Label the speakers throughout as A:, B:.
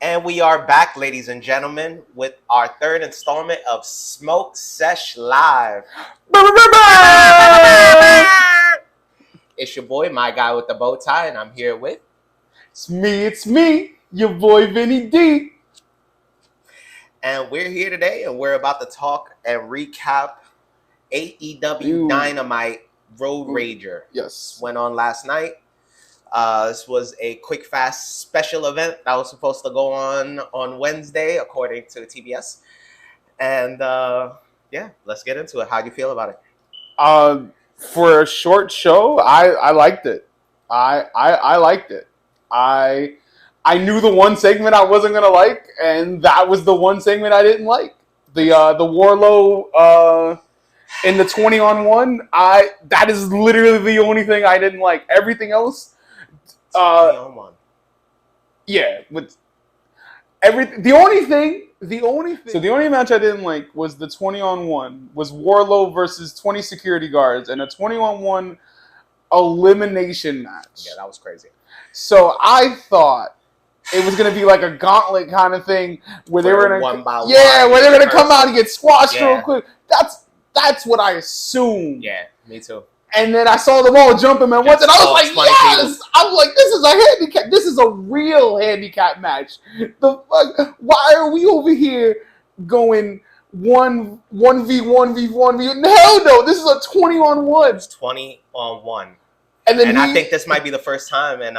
A: And we are back, ladies and gentlemen, with our third installment of Smoke Sesh Live. It's your boy, my guy with the bow tie, and I'm here with...
B: It's me, your boy Vinny D.
A: And we're here today, and we're about to talk and recap A.E.W. Dynamite Road Rager.
B: Yes.
A: Went on last night. This was a quick, fast special event that was supposed to go on Wednesday, according to TBS. And yeah, let's get into it. How do you feel about it?
B: For a short show, I liked it. I liked it. I knew the one segment I wasn't gonna like, and that was the one segment I didn't like. The Warlow in the 20-on-1. That is literally the only thing I didn't like. Everything else.
A: 20-on-1.
B: Yeah, but the only match I didn't like was the 20-on-1 was Warlow versus 20 security guards and a 20-on-1 elimination match.
A: Yeah, that was crazy.
B: So I thought it was gonna be like a gauntlet kind of thing where they were gonna where they're gonna come out and get squashed real quick. That's what I assumed.
A: Yeah, me too.
B: And then I saw them all jumping, man. Once, and I was like, yes! I was like, this is a handicap. This is a real handicap match. The fuck? Why are we over here going 1v1v1v? Hell no! This is a 20-on-1.
A: It's 20-on-1.
B: And
A: I think this might be the first time in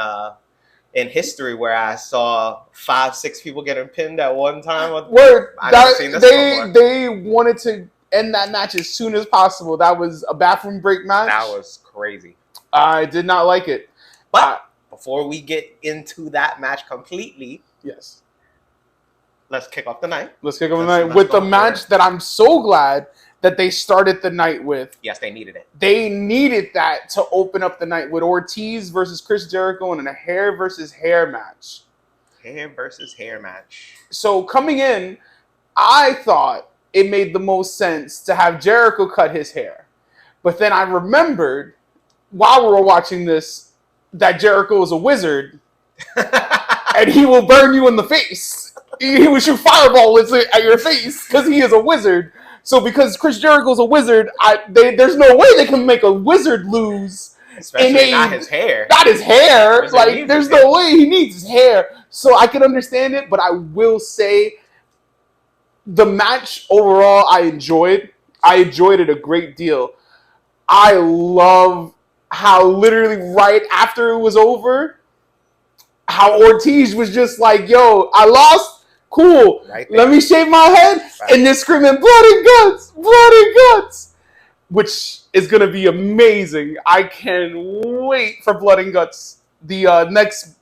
A: history where I saw 5-6 people getting pinned at one time. I've never seen this before.
B: They wanted to end that match as soon as possible. That was a bathroom break match.
A: That was crazy.
B: I did not like it.
A: But before we get into that match completely,
B: yes,
A: let's kick off the night.
B: Let's kick off the night with the match that I'm so glad that they started the night with.
A: Yes, they needed it.
B: They needed that to open up the night with Ortiz versus Chris Jericho in a hair versus hair match.
A: Hair versus hair match.
B: So coming in, I thought it made the most sense to have Jericho cut his hair. But then I remembered, while we were watching this, that Jericho is a wizard, and he will burn you in the face. He will shoot fireballs at your face, because he is a wizard. So because Chris Jericho's a wizard, there's no way they can make a wizard lose.
A: Especially not his hair.
B: Not his hair. Like, there's no way he needs his hair. So I can understand it, but I will say, the match overall, I enjoyed. I enjoyed it a great deal. I love how literally right after it was over, how Ortiz was just like, yo, I lost. Cool. Right, let me shave my head. Right. And they're screaming, blood and guts, blood and guts. Which is going to be amazing. I can't wait for Blood and Guts. The next...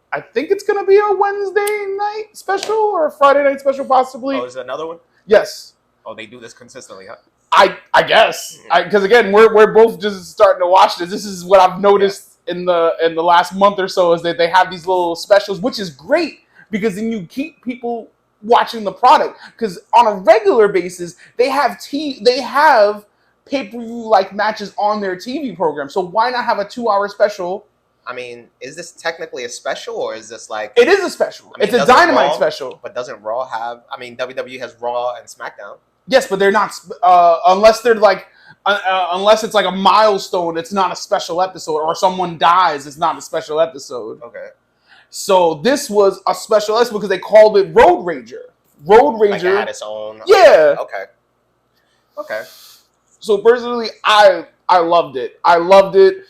B: I think it's going to be a Wednesday night special or a Friday night special, possibly.
A: Oh, is it another one?
B: Yes.
A: Oh, they do this consistently, huh?
B: I guess. Because, again, we're both just starting to watch this. This is what I've noticed in the last month or so, is that they have these little specials, which is great, because then you keep people watching the product. Because on a regular basis, they have pay-per-view-like matches on their TV program. So why not have a 2-hour special?
A: I mean, is this technically a special, or is this like...
B: It is a special. I mean, it's a Dynamite special.
A: But doesn't Raw have... I mean, WWE has Raw and SmackDown.
B: Yes, but they're not... unless they're like... unless it's like a milestone, it's not a special episode. Or someone dies, it's not a special episode.
A: Okay.
B: So this was a special episode because they called it Road Rager. Road Rager...
A: Like it had its own...
B: Yeah.
A: Okay. So
B: personally, I loved it. I loved it.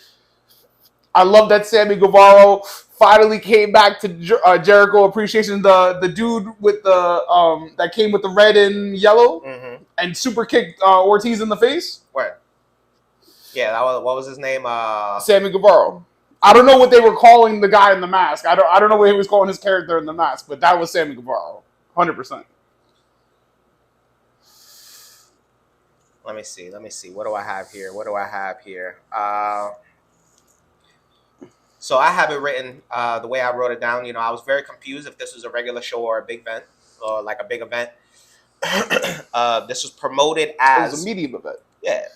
B: I love that Sammy Guevara finally came back to Jericho Appreciation. The dude with the that came with the red and yellow and super kicked Ortiz in the face.
A: Where? Yeah, what was his name?
B: Sammy Guevara. I don't know what they were calling the guy in the mask. I don't know what he was calling his character in the mask, but that was Sammy Guevara, 100%.
A: Let me see. What do I have here? So I have it written the way I wrote it down. You know, I was very confused if this was a regular show or a big event, or like a big event. This was promoted as...
B: It was a medium event.
A: Yeah,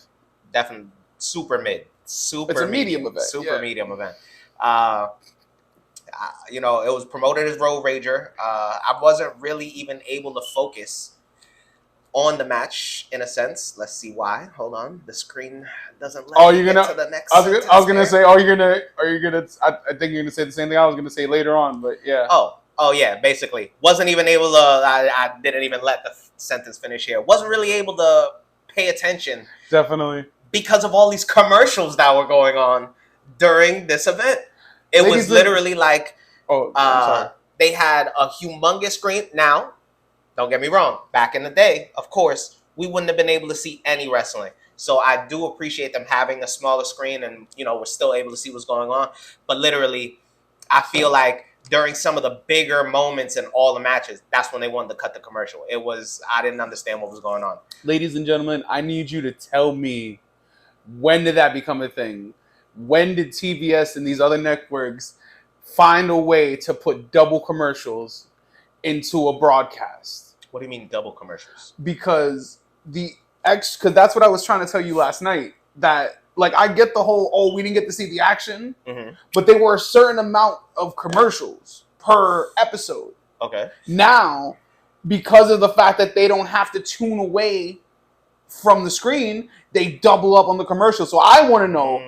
A: definitely super mid. It's a medium event. Medium event. It was promoted as Road Rager. I wasn't really even able to focus on the match in a sense. Let's see why. Hold on, the screen doesn't let me get to the next.
B: I was gonna say, are you gonna? I think you're gonna say the same thing I was gonna say later on, but yeah.
A: Oh yeah. Basically, wasn't even able to. I didn't even let the sentence finish here. Wasn't really able to pay attention.
B: Definitely.
A: Because of all these commercials that were going on during this event. It was literally like they had a humongous screen. Now, don't get me wrong, back in the day, of course, we wouldn't have been able to see any wrestling. So I do appreciate them having a smaller screen and, we're still able to see what's going on. But literally, I feel like during some of the bigger moments in all the matches, that's when they wanted to cut the commercial. I didn't understand what was going on.
B: Ladies and gentlemen, I need you to tell me, when did that become a thing? When did TBS and these other networks find a way to put double commercials into a broadcast?
A: What do you mean double commercials?
B: Because because that's what I was trying to tell you last night. That, like, I get the whole, we didn't get to see the action, but there were a certain amount of commercials per episode.
A: Okay.
B: Now, because of the fact that they don't have to tune away from the screen, they double up on the commercial. So I want to know,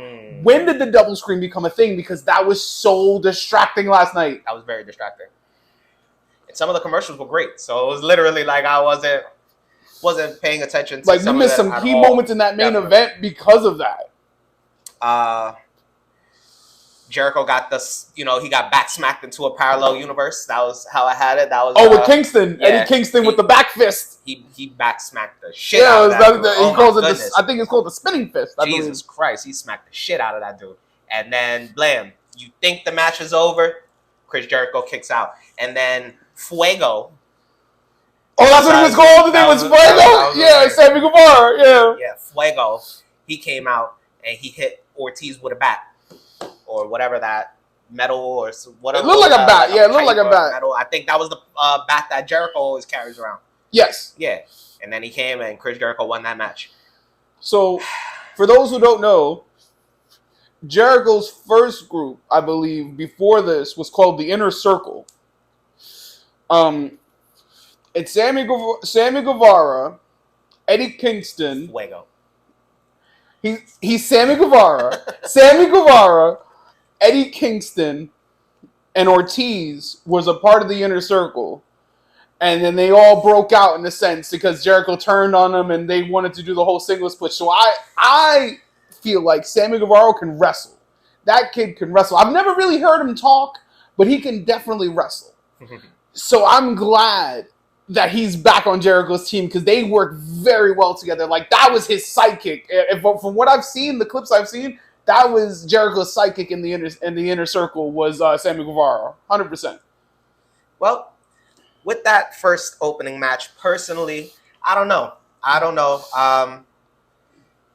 B: when did the double screen become a thing? Because that was so distracting last night.
A: That was very distracting. And some of the commercials were great. So it was literally like I wasn't paying attention to
B: you missed some key moments in that main event because of that.
A: Jericho got he got back smacked into a parallel universe. That was how I had it. That was
B: with Kingston. Yeah, Eddie Kingston with the back fist.
A: He back smacked the shit out of that dude.
B: He calls it I think it's called the spinning fist.
A: Jesus Christ, he smacked the shit out of that dude. And then blam, you think the match is over, Chris Jericho kicks out. And then Fuego.
B: Oh, that's what it was called? The name was Fuego? Yeah, Sammy Guevara, yeah.
A: Yeah, Fuego. He came out and he hit Ortiz with a bat. Or whatever that metal or whatever.
B: It looked like a bat. Yeah, it looked like a bat.
A: Metal. I think that was the bat that Jericho always carries around.
B: Yes.
A: Yeah. And then he came and Chris Jericho won that match.
B: So, for those who don't know, Jericho's first group, I believe, before this was called the Inner Circle. It's Sammy Guevara, Eddie Kingston.
A: Fuego.
B: He's Sammy Guevara. Sammy Guevara, Eddie Kingston, and Ortiz was a part of the Inner Circle. And then they all broke out in a sense because Jericho turned on them and they wanted to do the whole singles push. So I feel like Sammy Guevara can wrestle. That kid can wrestle. I've never really heard him talk, but he can definitely wrestle. So I'm glad that he's back on Jericho's team because they work very well together. Like, that was his sidekick. From what I've seen, the clips I've seen, that was Jericho's sidekick in the inner circle was Sammy Guevara, 100%.
A: Well, with that first opening match, personally, I don't know.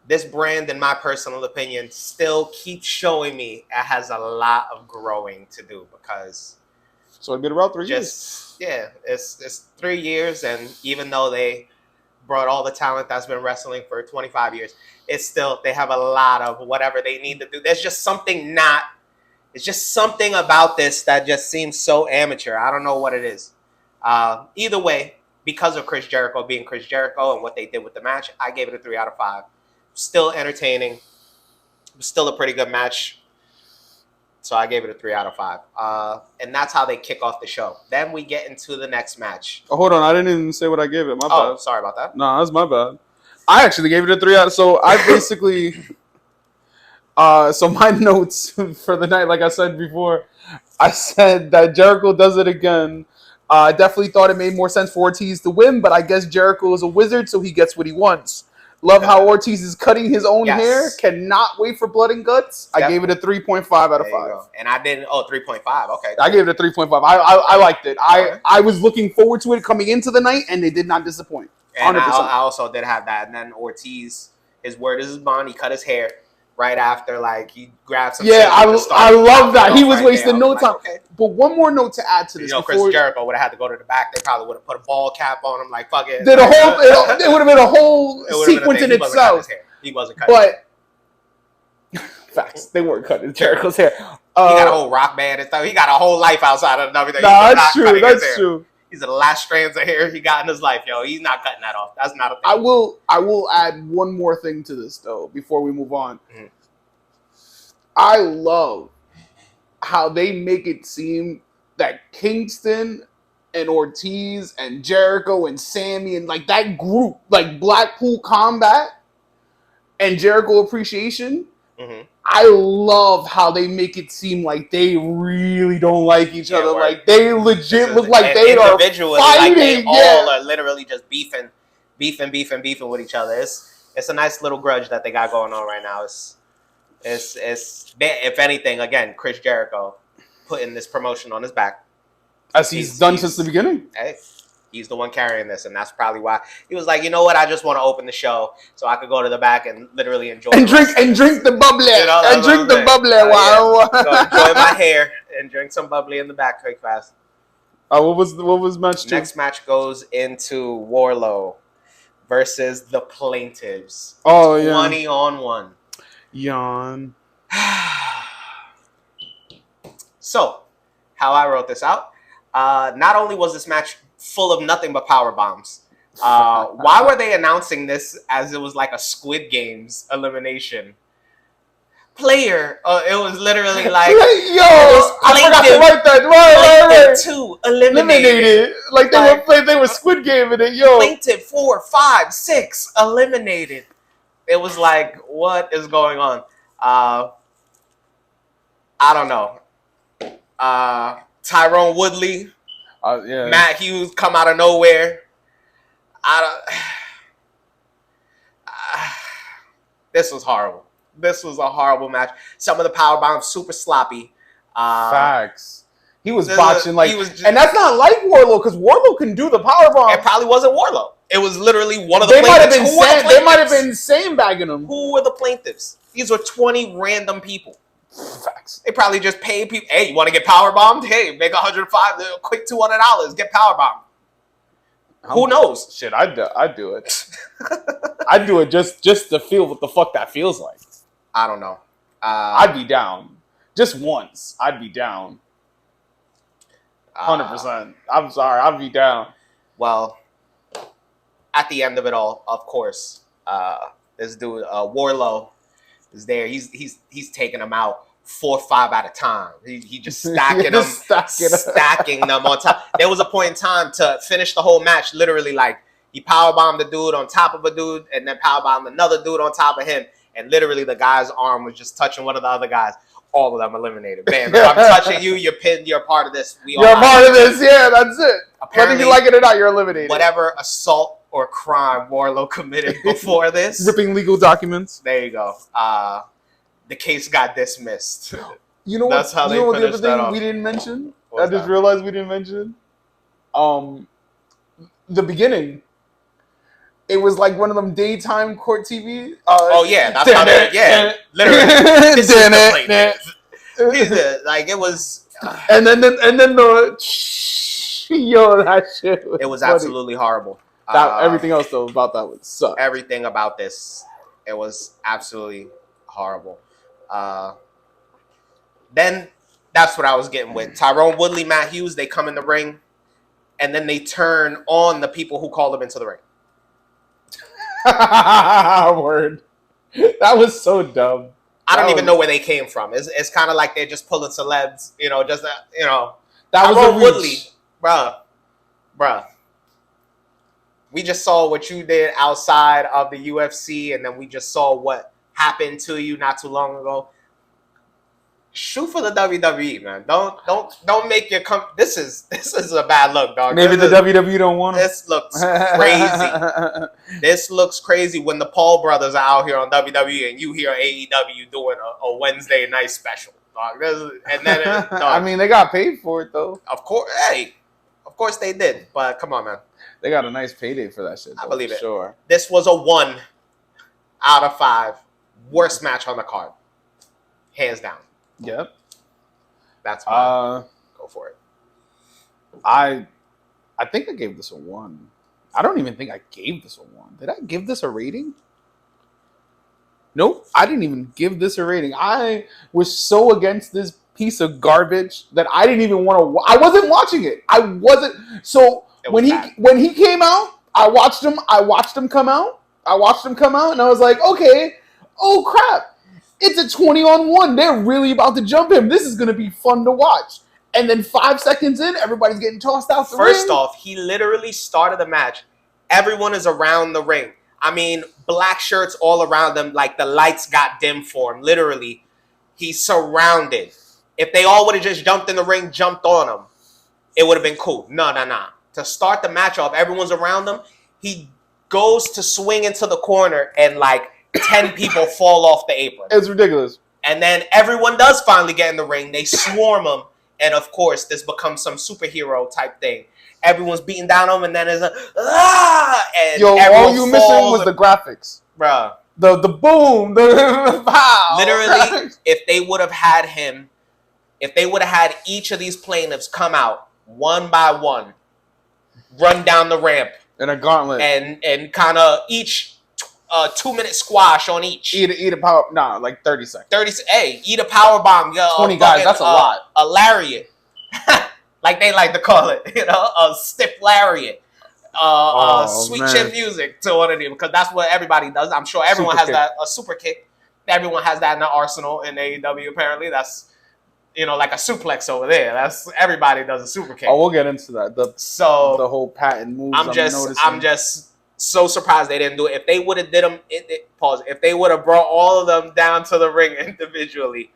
A: This brand, in my personal opinion, still keeps showing me it has a lot of growing to do because.
B: So it's been about 3 years.
A: Yeah, it's 3 years, and even though they brought all the talent that's been wrestling for 25 years, it's still, they have a lot of whatever they need to do. There's just something it's just something about this that just seems so amateur. I don't know what it is. Either way, because of Chris Jericho being Chris Jericho and what they did with the match, I gave it a 3 out of 5. Still entertaining. Still a pretty good match. So I gave it a 3 out of 5. And that's how they kick off the show. Then we get into the next match.
B: Oh, hold on. I didn't even say what I gave it. My bad.
A: Sorry about that.
B: No, that's my bad. I actually gave it a 3 out. So I basically... so my notes for the night, like I said before, I said that Jericho does it again. I definitely thought it made more sense for Ortiz to win, but I guess Jericho is a wizard, so he gets what he wants. Love how Ortiz is cutting his own hair. Cannot wait for blood and guts. Yep. I gave it a 3.5 out of 5.
A: And I didn't. 3.5. Okay. Cool.
B: I gave it a 3.5. I liked it. I was looking forward to it coming into the night, and they did not disappoint. 100%.
A: And I also did have that. And then Ortiz, his word is his bond. He cut his hair right after, like, he grabbed some.
B: Yeah, I love that. He was wasting no time. Okay. But one more note to add to this.
A: Chris Jericho would have had to go to the back. They probably would have put a ball cap on him, like, fuck it.
B: It would have been a whole sequence in itself.
A: He wasn't cutting his hair.
B: But facts, they weren't cutting Jericho's hair.
A: got a whole rock band and stuff. He got a whole life outside of WWE.
B: Nah, that's true. That's true.
A: These are the last strands of hair he got in his life, yo. He's not cutting that off. That's not a thing.
B: I will add one more thing to this though before we move on. Mm-hmm. I love how they make it seem that Kingston and Ortiz and Jericho and Sammy and like that group, like Blackpool Combat and Jericho Appreciation. Mm-hmm. I love how they make it seem like they really don't like each other. Right. Like they legit look like they are fighting. Like
A: they all are literally just beefing with each other. It's a nice little grudge that they got going on right now. It's if anything, again, Chris Jericho putting this promotion on his back.
B: As he's done since the beginning.
A: Hey, he's the one carrying this, and that's probably why he was like, you know what, I just want to open the show so I could go to the back and literally enjoy
B: and drink the bubbly, and drink the bubbly while
A: enjoy my hair and drink some bubbly in the back quick fast.
B: What was match 2?
A: Next match goes into Wardlow versus the Plaintiffs. 20 on 1.
B: Yawn.
A: So, how I wrote this out. Not only was this match full of nothing but power bombs, why were they announcing this as it was like a Squid Games elimination? Player, it was literally like,
B: I forgot to write that. Right.
A: 2 eliminated.
B: Like they were Squid Gaming it.
A: Plaintiff 4, 5, 6 eliminated. It was like, what is going on? I don't know. Tyrone Woodley, Matt Hughes come out of nowhere. This was horrible. This was a horrible match. Some of the power bombs super sloppy.
B: Facts. He was botching and that's not like Wardlow because Wardlow can do the power bomb.
A: It probably wasn't Wardlow. It was literally one of the
B: plaintiffs. They might have been sandbagging him.
A: Who were the plaintiffs? These were 20 random people.
B: Facts.
A: They probably just paid people. Hey, you want to get power bombed? Hey, make $105, quick $200, get power bombed. Who knows?
B: Shit, I'd do it. I'd do it just to feel what the fuck that feels like.
A: I don't know.
B: I'd be down. Just once, I'd be down. 100%. I'm sorry, I'd be down.
A: Well, at the end of it all, of course, this dude Wardlow is there. He's taking them out 4 or 5 at a time. He just stacking them, stacking them on top. There was a point in time to finish the whole match. Literally, like he powerbombed the dude on top of a dude, and then powerbombed another dude on top of him. And literally, the guy's arm was just touching one of the other guys. All of them eliminated. Bam! If I'm touching you, you're pinned. You're part of this.
B: You're part of this. Yeah, that's it. Apparently, whether you like it or not, you're eliminated.
A: Whatever assault or crime Wardlow committed before this,
B: ripping legal documents.
A: There you go. The case got dismissed.
B: You know what? That's how they finished that off. We didn't mention. I just realized we didn't mention. The beginning. It was like one of them daytime court TV.
A: That's how they. Yeah, literally. This is the like it was.
B: And then the that shit.
A: It was funny. Absolutely horrible.
B: Everything else though about that would suck.
A: Everything about this, it was absolutely horrible. Then that's what I was getting with Tyrone Woodley, Matt Hughes. They come in the ring, and then they turn on the people who called them into the ring.
B: Word. That was so dumb.
A: I don't even know where they came from. It's kind of like they're just pulling celebs, just
B: That was
A: Woodley, bruh. We just saw what you did outside of the UFC, and then we just saw what happened to you not too long ago. Shoot for the WWE, man. Don't make your This is a bad look, dog.
B: Maybe the WWE don't want him.
A: This looks crazy. This looks crazy when the Paul brothers are out here on WWE and you hear A.E.W. doing a Wednesday night special, dog. And then, dog,
B: I mean, they got paid for it though.
A: Of course, of course they did. But come on, man.
B: They got a nice payday for that shit. Though,
A: I believe it.
B: Sure.
A: This was a 1 out of 5 worst match on the card, hands down.
B: Yep.
A: That's fine. Go for it.
B: I think I gave this a 1. I don't even think I gave this a 1. Did I give this a rating? Nope. I didn't even give this a rating. I was so against this piece of garbage that I didn't even want to. I wasn't watching it. I wasn't. So when he came out, I watched him. I watched him come out. And I was like, okay, oh crap, it's a 20-on-1. They're really about to jump him. This is gonna be fun to watch. And then 5 seconds in, everybody's getting tossed out the ring.
A: First off, he literally started the match. Everyone is around the ring. I mean, black shirts all around them, like the lights got dim for him. Literally, he's surrounded. If they all would have just jumped in the ring, jumped on him, it would have been cool. No. To start the match off, everyone's around him. He goes to swing into the corner, and like 10 people fall off the apron.
B: It's ridiculous.
A: And then everyone does finally get in the ring. They swarm him. And of course, this becomes some superhero type thing. Everyone's beating down on him, and then there's a and
B: all you missing was the graphics,
A: bruh.
B: The boom, the pow.
A: Literally, if they would have had him, if they would have had each of these plaintiffs come out one by one, run down the ramp
B: in a gauntlet,
A: and kind of each 2-minute squash on each.
B: Eat a power. Nah, like 30 seconds.
A: Eat a power bomb.
B: 20 guys. That's a lot.
A: A lariat, like they like to call it. A stiff lariat. Sweet chin music to one of them, because that's what everybody does. I'm sure everyone has that. A super kick. Everyone has that in the arsenal in AEW. Apparently, that's like a suplex over there. That's everybody does a super kick.
B: Oh, we'll get into that. The whole patent moves.
A: I'm just so surprised they didn't do it. If they would have did them, if they would have brought all of them down to the ring individually,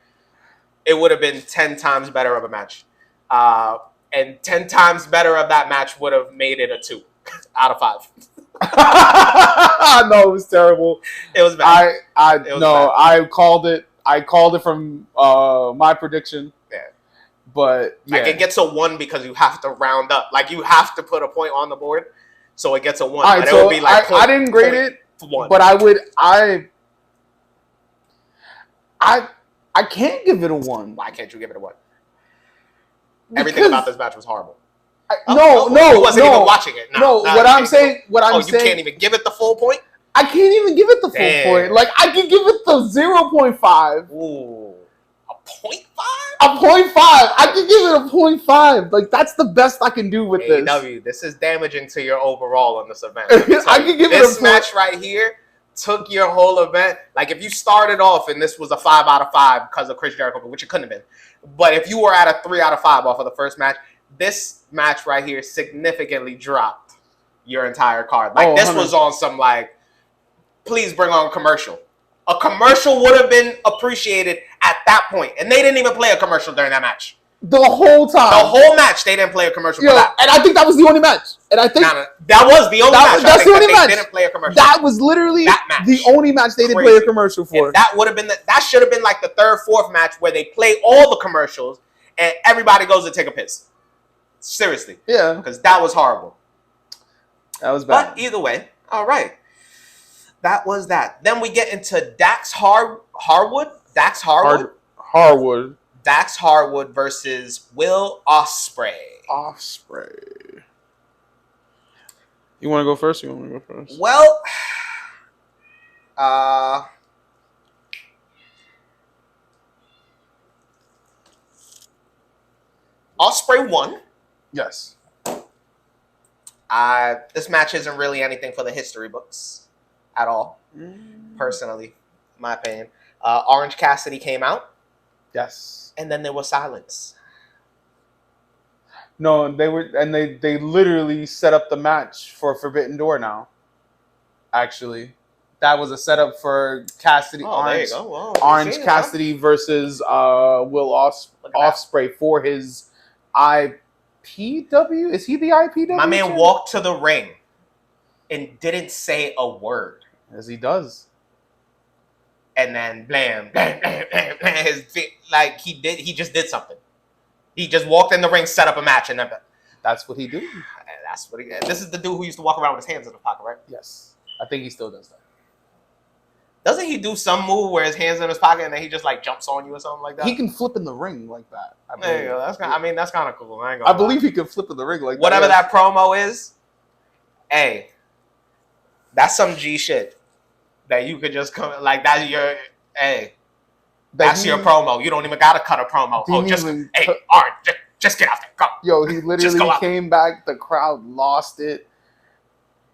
A: it would have been 10 times better of a match. And 10 times better of that match would have made it a 2 out of 5.
B: No, it was terrible.
A: It was bad.
B: I called it. I called it from my prediction.
A: Yeah.
B: But yeah.
A: Like, it gets a 1 because you have to round up. Like, you have to put a point on the board. So it gets a 1.
B: Right,
A: but
B: so
A: it would be like
B: I didn't grade it,
A: 1.
B: but I can't give it a 1.
A: Why can't you give it a 1? Everything about this match was horrible.
B: No,
A: you wasn't even watching it.
B: What I'm saying,
A: you can't even give it the full point?
B: I can't even give it the full point. Like, I can give it the 0.5.
A: Ooh, a 0.5?
B: A 0.5. I can give it a 0.5. Like, that's the best I can do with this.
A: A.E.W, this is damaging to your overall in this event.
B: I can give
A: this match right here took your whole event. Like, if you started off and this was a 5 out of 5 because of Chris Jericho, which it couldn't have been. But if you were at a 3 out of 5 off of the first match, this match right here significantly dropped your entire card. Like, this was on some, like, please bring on a commercial. A commercial would have been appreciated at that point. And they didn't even play a commercial during that match.
B: The whole time.
A: The whole match, they didn't play a commercial for that.
B: And I think that was the only match. And I think
A: that was the only match.
B: That's the only match.
A: They didn't play a commercial.
B: That was literally the only match they didn't play a commercial for.
A: And that would have been that should have been like the 3rd, 4th match where they play all the commercials and everybody goes to take a piss. Seriously.
B: Yeah.
A: Because that was horrible.
B: That was bad.
A: But either way, all right. That was that. Then we get into Dax Harwood. Dax Harwood versus Will Ospreay.
B: You want to go first? Or you want me to go first?
A: Well, Ospreay won.
B: Yes.
A: This match isn't really anything for the history books at all. Personally, in my opinion. Orange Cassidy came out.
B: Yes.
A: And then there was silence.
B: No, they literally set up the match for Forbidden Door now. Actually, that was a setup for Cassidy.
A: There you go. Well,
B: Orange Cassidy versus Will Ospreay for his I.P.W. Is he the I.P.W.?
A: My man walked to the ring and didn't say a word.
B: As he does.
A: And then blam, blam, blam, blam, blam. His feet, like he just did something. He just walked in the ring, set up a match, and then
B: that's what he do.
A: That's what he. This is the dude who used to walk around with his hands in the pocket, right?
B: Yes, I think he still does that.
A: Doesn't he do some move where his hands in his pocket and then he just like jumps on you or something like that?
B: He can flip in the ring like that.
A: There you go. That's kind of cool.
B: I believe he can flip in the ring like that.
A: Whatever that promo is, hey, that's some G shit that you could just come like that. Hey, That's your promo. You don't even gotta cut a promo. Oh, just hey, Orange, just get out there. Go.
B: Yo, he literally came back. The crowd lost it,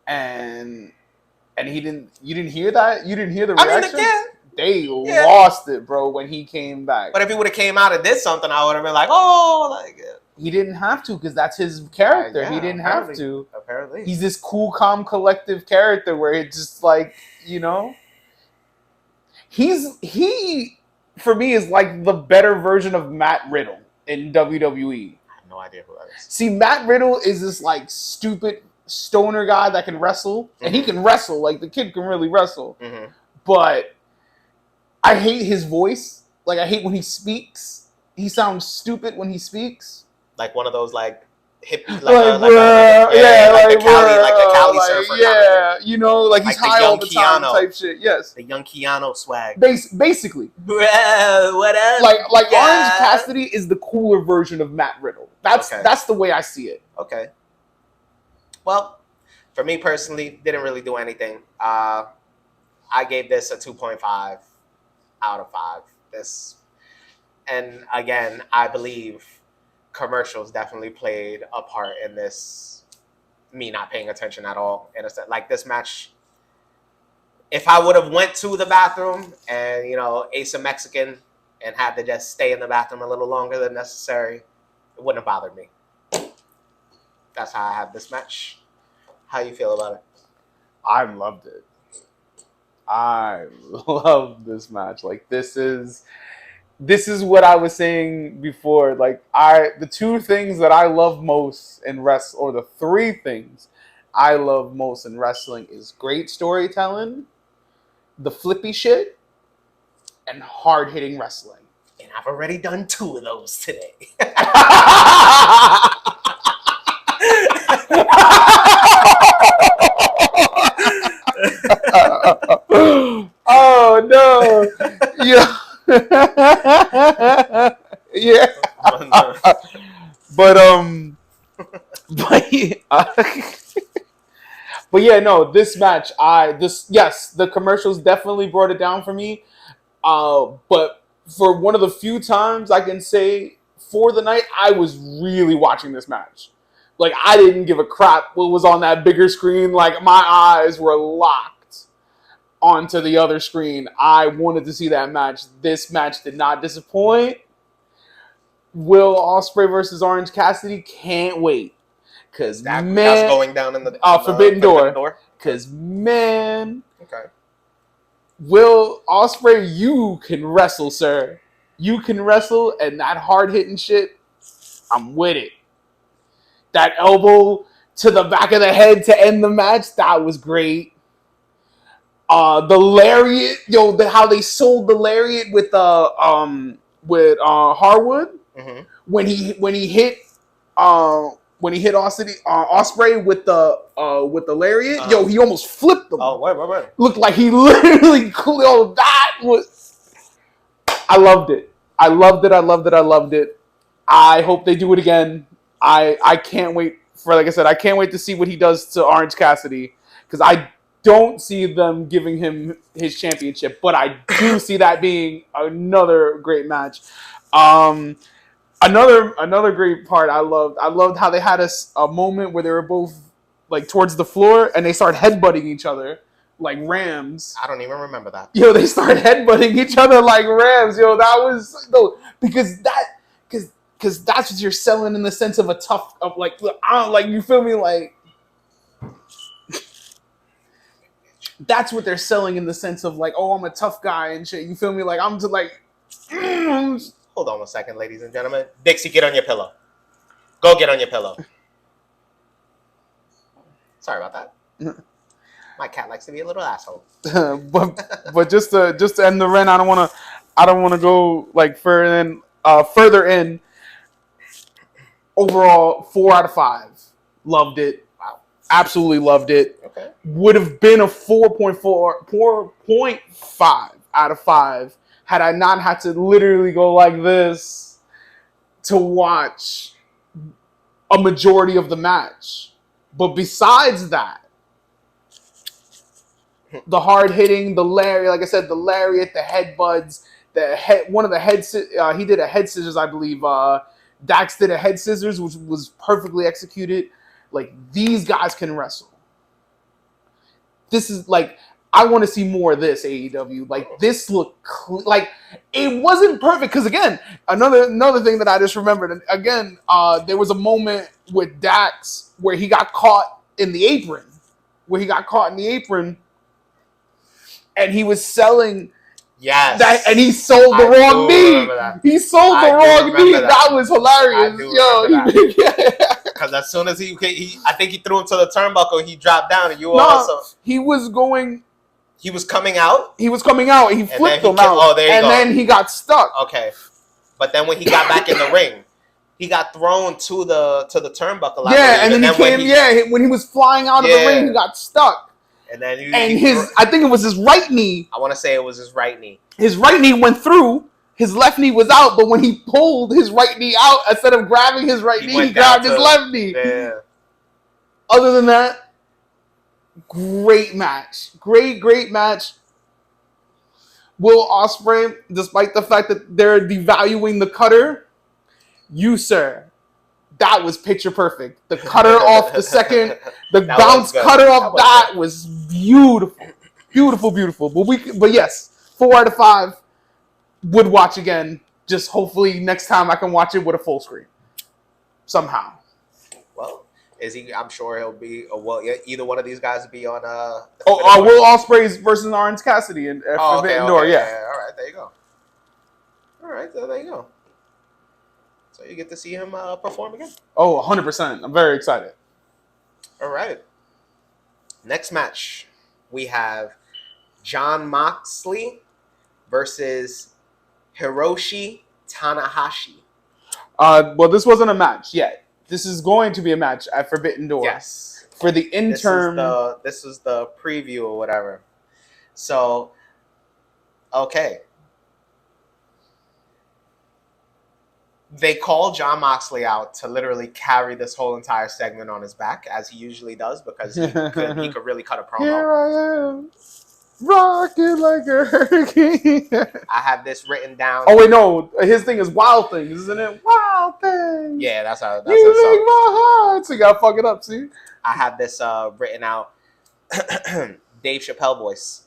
B: and he didn't. You didn't hear that? You didn't hear the reaction? They lost it, bro, when he came back.
A: But if he would have came out and did something, I would have been like, oh, like.
B: He didn't have to because that's his character. He didn't have to.
A: Apparently,
B: he's this cool, calm, collective character where it's just like, you know, he for me is like the better version of Matt Riddle in WWE.
A: I have no idea who that is.
B: See, Matt Riddle is this like stupid stoner guy that can wrestle, and he can wrestle. Like the kid can really wrestle, but I hate his voice. Like I hate when he speaks. He sounds stupid when he speaks.
A: Like one of those like hippie, like
B: a Cali surfer. Yeah, you know, like he's high all the time type shit. Yes,
A: the young Keanu swag.
B: Basically,
A: what up?
B: Like Orange Cassidy is the cooler version of Matt Riddle. That's the way I see it.
A: Okay. Well, for me personally, didn't really do anything. I gave this a 2.5 out of 5. And again, I believe commercials definitely played a part in this, me not paying attention at all. In a sense, like this match, if I would have went to the bathroom and, you know, ate some Mexican and had to just stay in the bathroom a little longer than necessary, it wouldn't have bothered me. That's how I have this match. How you feel about it?
B: I loved it. I love this match. Like this is what I was saying before. Like the 2 things that I love most in wrestling, or the 3 things I love most in wrestling, is great storytelling, the flippy shit, and hard-hitting wrestling.
A: And I've already done 2 of those today.
B: Oh no! Yeah. Yeah. But yeah, no, this match, the commercials definitely brought it down for me. But for one of the few times I can say for the night, I was really watching this match. Like I didn't give a crap what was on that bigger screen. Like my eyes were locked onto the other screen. I wanted to see that match. This match did not disappoint. Will Ospreay versus Orange Cassidy, can't wait. Cause that's
A: going down in the
B: Forbidden Door. Cause man,
A: okay.
B: Will Ospreay, you can wrestle, sir. You can wrestle, and that hard hitting shit, I'm with it. That elbow to the back of the head to end the match, that was great. The lariat, how they sold the lariat with Harwood when he hit Ospreay with the lariat, he almost flipped them.
A: Oh, wait.
B: Looked like he literally that was. I loved it. I loved it. I hope they do it again. I can't wait for, like I said, I can't wait to see what he does to Orange Cassidy, because I don't see them giving him his championship, but I do see that being another great match. Another great part I loved how they had a moment where they were both like towards the floor and they start headbutting each other like rams.
A: I don't even remember that.
B: They start headbutting each other like rams. That was because that's what you're selling in the sense of a tough you feel me, like that's what they're selling in the sense of like, oh, I'm a tough guy and shit. You feel me? Like I'm just like.
A: Hold on 1 second, ladies and gentlemen. Dixie, get on your pillow. Go get on your pillow. Sorry about that. My cat likes to be a little asshole.
B: but just to end the rant, I don't want to go like further in. Overall, 4 out of 5. Loved it.
A: Wow.
B: Absolutely loved it.
A: Okay.
B: Would have been a 4.5 out of 5 had I not had to literally go like this to watch a majority of the match. But besides that, the hard hitting, the lariat, like I said, the lariat, the headbutts, one of the head. He did a head scissors, I believe. Dax did a head scissors, which was perfectly executed. Like, these guys can wrestle. This is like, I want to see more of this, AEW. Like, this looked like it wasn't perfect because, again, another thing that I just remembered. And again, there was a moment with Dax where he got caught in the apron, and he was selling.
A: Yes.
B: That, and he sold the wrong knee. He sold the wrong knee. That was hilarious.
A: Because as soon as he, I think he threw him to the turnbuckle, he dropped down, and
B: he was going.
A: He was coming out.
B: He flipped him out.
A: Oh, there you go.
B: And then he got stuck.
A: Okay, but then when he got back in the ring, he got thrown to the turnbuckle.
B: Yeah, and then he came. When he was flying out of the ring, he got stuck.
A: And then
B: I think it was his right knee.
A: I want to say it was his right knee.
B: His right knee went through. His left knee was out, but when he pulled his right knee out, instead of grabbing his right knee, he grabbed his left knee.
A: Yeah.
B: Other than that, great match. Great match. Will Ospreay, despite the fact that they're devaluing the cutter, you, sir, that was picture perfect. The cutter off the second, the bounce cutter off that was beautiful. Beautiful. But yes, 4 out of 5 would watch again. Just hopefully next time I can watch it with a full screen. Somehow.
A: Well, I'm sure he'll be. Well, either one of these guys will be on.
B: Will Ospreay's versus Orange Cassidy and Forbidden Door. Yeah.
A: All right, there you go. All right, so there you go. So you get to see him perform again.
B: Oh, 100%. I'm very excited.
A: All right. Next match, we have Jon Moxley versus Hiroshi Tanahashi.
B: Well, this wasn't a match yet. This is going to be a match at Forbidden Door.
A: Yes.
B: For the interim.
A: This is the preview or whatever. So, okay. They called Jon Moxley out to literally carry this whole entire segment on his back, as he usually does, because he could really cut a promo.
B: Here I am, rocking like a hurricane.
A: I have this written down.
B: Oh wait, no, his thing is Wild Things, isn't it? Wild Things.
A: Yeah, that's how. That's
B: you make my heart. So you gotta fuck it up, see?
A: I have this written out. Dave Chappelle voice.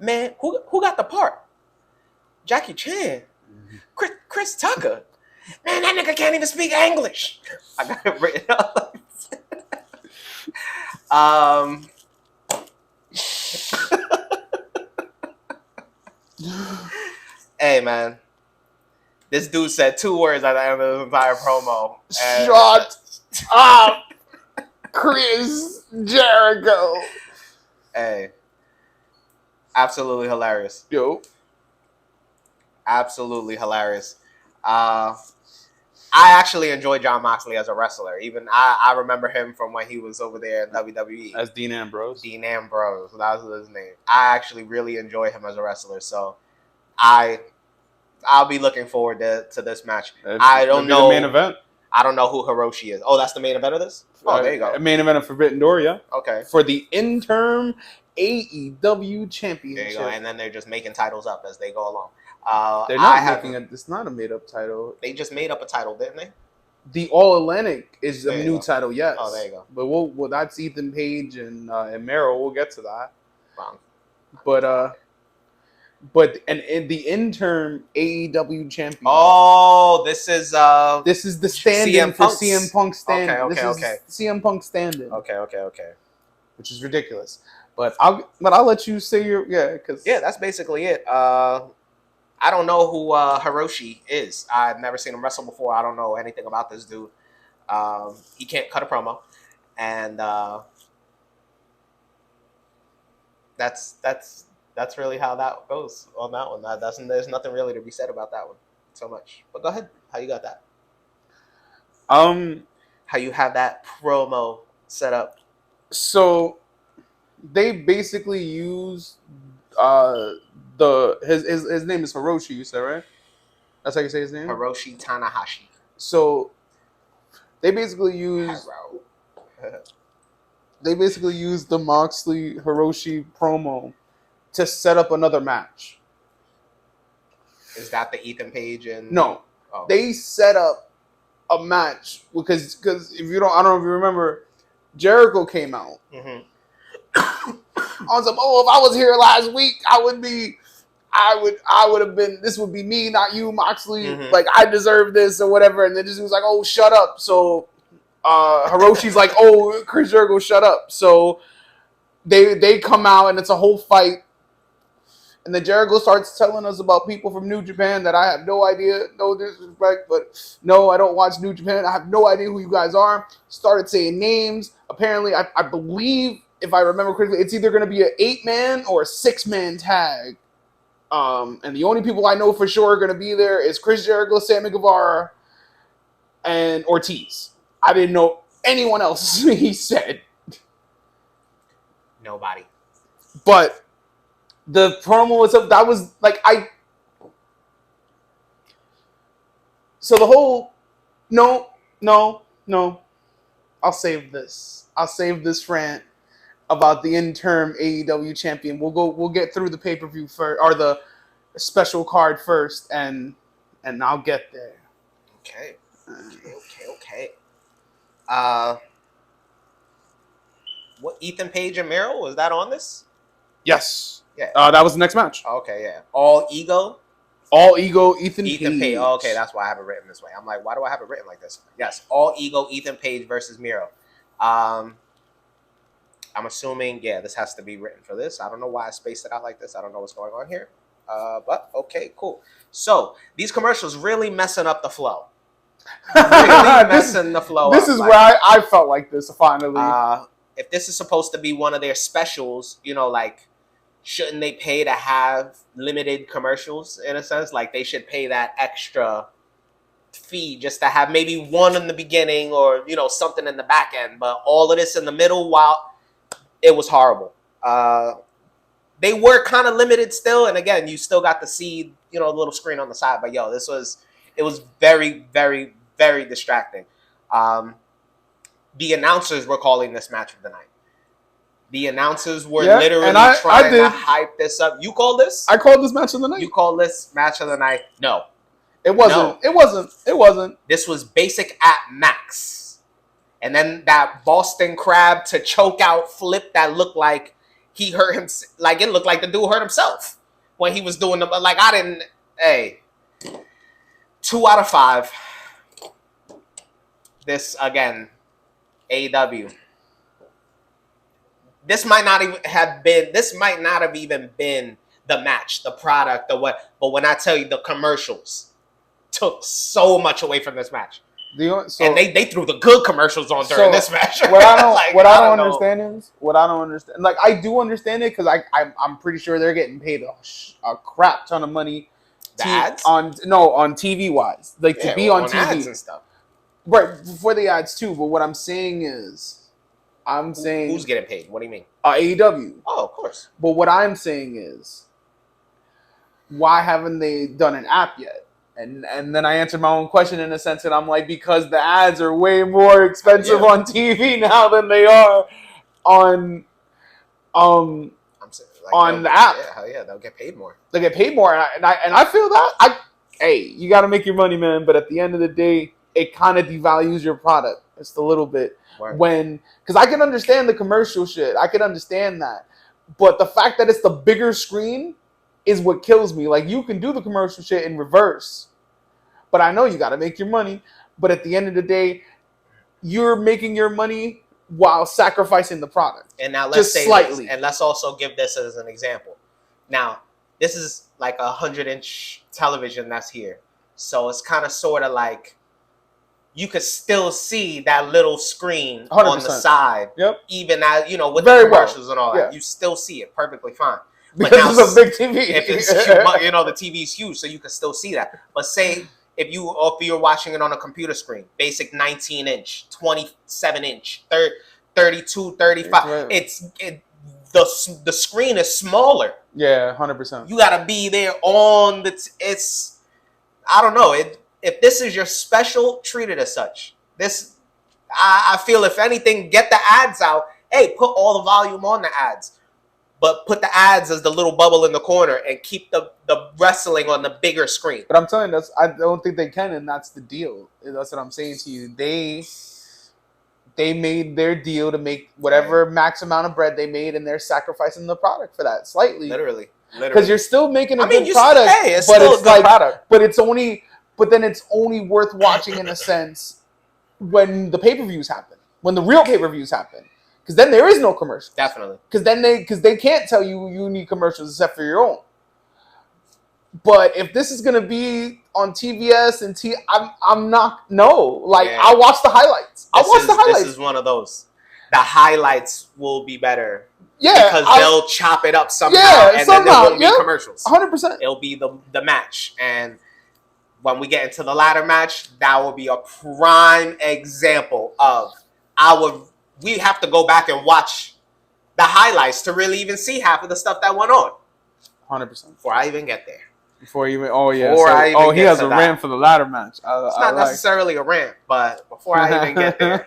A: Man, who got the part? Jackie Chan. Chris Tucker. Man, that nigga can't even speak English. I got it written up. Hey, man. This dude said 2 words at the end of the entire promo.
B: Shut up, Chris Jericho.
A: Hey. Absolutely hilarious.
B: Yo.
A: Absolutely hilarious. I actually enjoy Jon Moxley as a wrestler. Even I remember him from when he was over there in WWE.
B: As Dean Ambrose.
A: Dean Ambrose. That was his name. I actually really enjoy him as a wrestler. So I'll be looking forward to this match. I don't know.
B: The main event?
A: I don't know who Hiroshi is. Oh, that's the main event of this? Oh, there you go.
B: Main event of Forbidden Door, yeah.
A: Okay.
B: For the interim A.E.W. championship.
A: There you go. And then they're just making titles up as they go along.
B: They're not making it. It's not a made-up title.
A: They just made up a title, didn't they?
B: The All Atlantic is a new title, yes.
A: Oh, there you go.
B: But well, that's Ethan Page and Mero. We'll get to that.
A: Wrong.
B: But in the interim AEW champion.
A: Oh, this is
B: the stand-in for CM Punk stand-in.
A: Okay.
B: CM Punk stand-in.
A: Okay.
B: Which is ridiculous. But I'll let you say your because
A: that's basically it. I don't know who Hiroshi is. I've never seen him wrestle before. I don't know anything about this dude. He can't cut a promo, and that's really how that goes on that one. There's nothing really to be said about that one so much. But go ahead. How you got that? How you have that promo set up?
B: So they basically use his name is Hiroshi, you said, right? That's how you say his name?
A: Hiroshi Tanahashi.
B: So they basically use the Moxley Hiroshi promo to set up another match.
A: Is that the Ethan Page and
B: No, they set up a match because if you don't, I don't know if you remember, Jericho came out.
A: Mm-hmm.
B: I was like, oh, if I was here last week, I would have been. This would be me, not you, Moxley.
A: Mm-hmm.
B: Like I deserve this or whatever. And then just was like, oh, shut up. So Hiroshi's like, oh, Chris Jericho, shut up. So they come out and it's a whole fight. And then Jericho starts telling us about people from New Japan that I have no idea, no disrespect, but no, I don't watch New Japan. I have no idea who you guys are. Started saying names. Apparently, I believe, if I remember correctly, it's either going to be an 8-man or a 6-man tag. And the only people I know for sure are going to be there is Chris Jericho, Sammy Guevara, and Ortiz. I didn't know anyone else, he said.
A: Nobody.
B: But the promo was up. That was like So the whole no. I'll save this. I'll save this rant about the interim AEW champion. We'll get through the pay-per-view first, or the special card first, and I'll get there.
A: Okay. What, Ethan Page and Miro, was that on this?
B: Yes.
A: Yeah.
B: That was the next match.
A: Okay, yeah. All Ego,
B: Ethan Page.
A: Oh, okay, that's why I have it written this way. I'm like, why do I have it written like this? Yes, All Ego, Ethan Page versus Miro. I'm assuming, yeah, this has to be written for this. I don't know why I spaced it out like this. I don't know what's going on here. But okay, cool. So these commercials really messing up the flow. Really messing the flow
B: This
A: up.
B: is where I felt like this finally.
A: If this is supposed to be one of their specials, like, shouldn't they pay to have limited commercials in a sense? Like, they should pay that extra fee just to have maybe one in the beginning or, something in the back end. But all of this in the middle, it was horrible. They were kind of limited still. And again, you still got to see, the little screen on the side. But it was very, very, very distracting. The announcers were calling this match of the night. The announcers were literally trying to hype this up. You called this?
B: I called this match of the night.
A: You called this match of the night? No.
B: It wasn't. No. It wasn't.
A: This was basic at max. And then that Boston Crab to choke out flip that looked like he hurt him. Like, it looked like the dude hurt himself when he was doing the. Like, I didn't. Hey. 2 out of 5. This, again, A.E.W. This might not have even been the match, the product, the what. But when I tell you, the commercials took so much away from this match. And they threw the good commercials on during this match.
B: What I don't understand. Like, I do understand it because I'm pretty sure they're getting paid a crap ton of money.
A: The ads?
B: On TV wise, like, to be on TV
A: ads and stuff.
B: Right, for the ads too. But what I'm saying is,
A: who's getting paid? What do you mean?
B: A.E.W.
A: Oh, of course.
B: But what I'm saying is, why haven't they done an app yet? And then I answered my own question in a sense that I'm like, because the ads are way more expensive on TV now than they are on the app.
A: Yeah, hell yeah, they'll get paid more.
B: They get paid more, and I feel that. Hey, you got to make your money, man. But at the end of the day, it kind of devalues your product just a little bit. Because I can understand the commercial shit. I can understand that. But the fact that it's the bigger screen is what kills me. Like, you can do the commercial shit in reverse. But I know you got to make your money. But at the end of the day, you're making your money while sacrificing the product.
A: And now let's say slightly. And let's also give this as an example. Now, this is like a 100-inch television that's here. So it's kind of sort of like, you could still see that little screen 100%. On the side.
B: Yep.
A: Even as, with the commercials and all that. You still see it perfectly fine. But
B: because it's a big TV.
A: If it's huge, the TV is huge, so you can still see that. But say if you're watching it on a computer screen, basic 19-inch, 27-inch, 32, 35, the screen is smaller.
B: Yeah, 100%.
A: You got to be there on it's, I don't know, if this is your special, treat it as such. I feel if anything, get the ads out. Hey, put all the volume on the ads. but put the ads as the little bubble in the corner and keep the wrestling on the bigger screen.
B: But I'm telling you, I don't think they can, and that's the deal. That's what I'm saying to you. They made their deal to make whatever max amount of bread they made, and they're sacrificing the product for that slightly.
A: Literally.
B: Because you're still making a good product,
A: it's still a good product.
B: But then it's only worth watching in a sense when the pay-per-views happen, when the real pay-per-views happen, because then there is no commercials.
A: Definitely.
B: Because they can't tell you need commercials except for your own. But if this is gonna be on TBS and I'm not Like I'll watch the highlights.
A: This is one of those. The highlights will be better.
B: Yeah,
A: because they'll chop it up somehow, and then there won't be commercials.
B: 100%.
A: It'll be the match, and when we get into the ladder match, that will be a prime example of we have to go back and watch the highlights to really even see half of the stuff that went on.
B: 100%.
A: Before I even get there.
B: He has a rant for the ladder match.
A: It's not necessarily a rant, but before I even get there,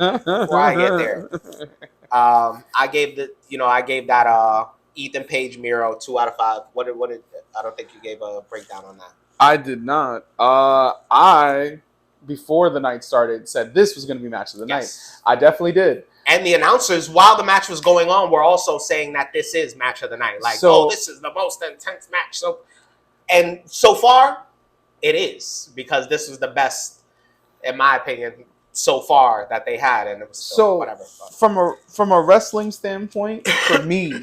A: I gave that Ethan Page Miro 2 out of 5. What did I don't think you gave a breakdown on that.
B: I did not. I before the night started said this was going to be match of the night. I definitely did.
A: And the announcers, while the match was going on, were also saying that this is match of the night. Like, this is the most intense match. And so far, it is, because this was the best, in my opinion, so far that they had, and it was still whatever.
B: From a wrestling standpoint, for me,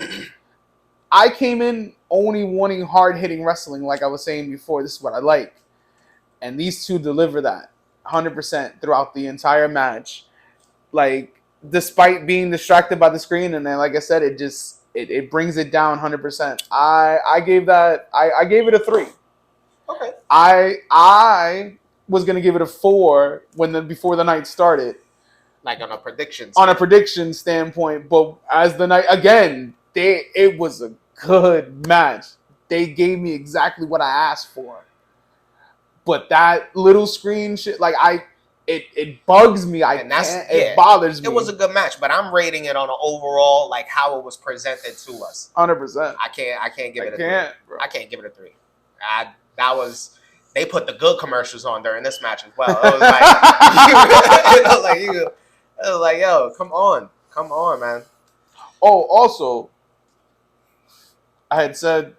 B: I came in only wanting hard hitting wrestling, like I was saying before. This is what I like, and these two deliver that 100% throughout the entire match. Like, despite being distracted by the screen, and then, like I said, it brings it down 100%. I gave it a 3.
A: Okay.
B: I was gonna give it a 4 before the night started.
A: Like on a prediction.
B: On a prediction standpoint, but as the night again, it was a good match. They gave me exactly what I asked for. But that little screen shit, like it bugs me. It bothers me.
A: It was a good match, but I'm rating it on an overall, like how it was presented to us.
B: 100%.
A: I can't give it a 3. Bro. I can't give it a 3. They put the good commercials on during this match as well. It was like, yo, come on, man.
B: Oh, also, I had said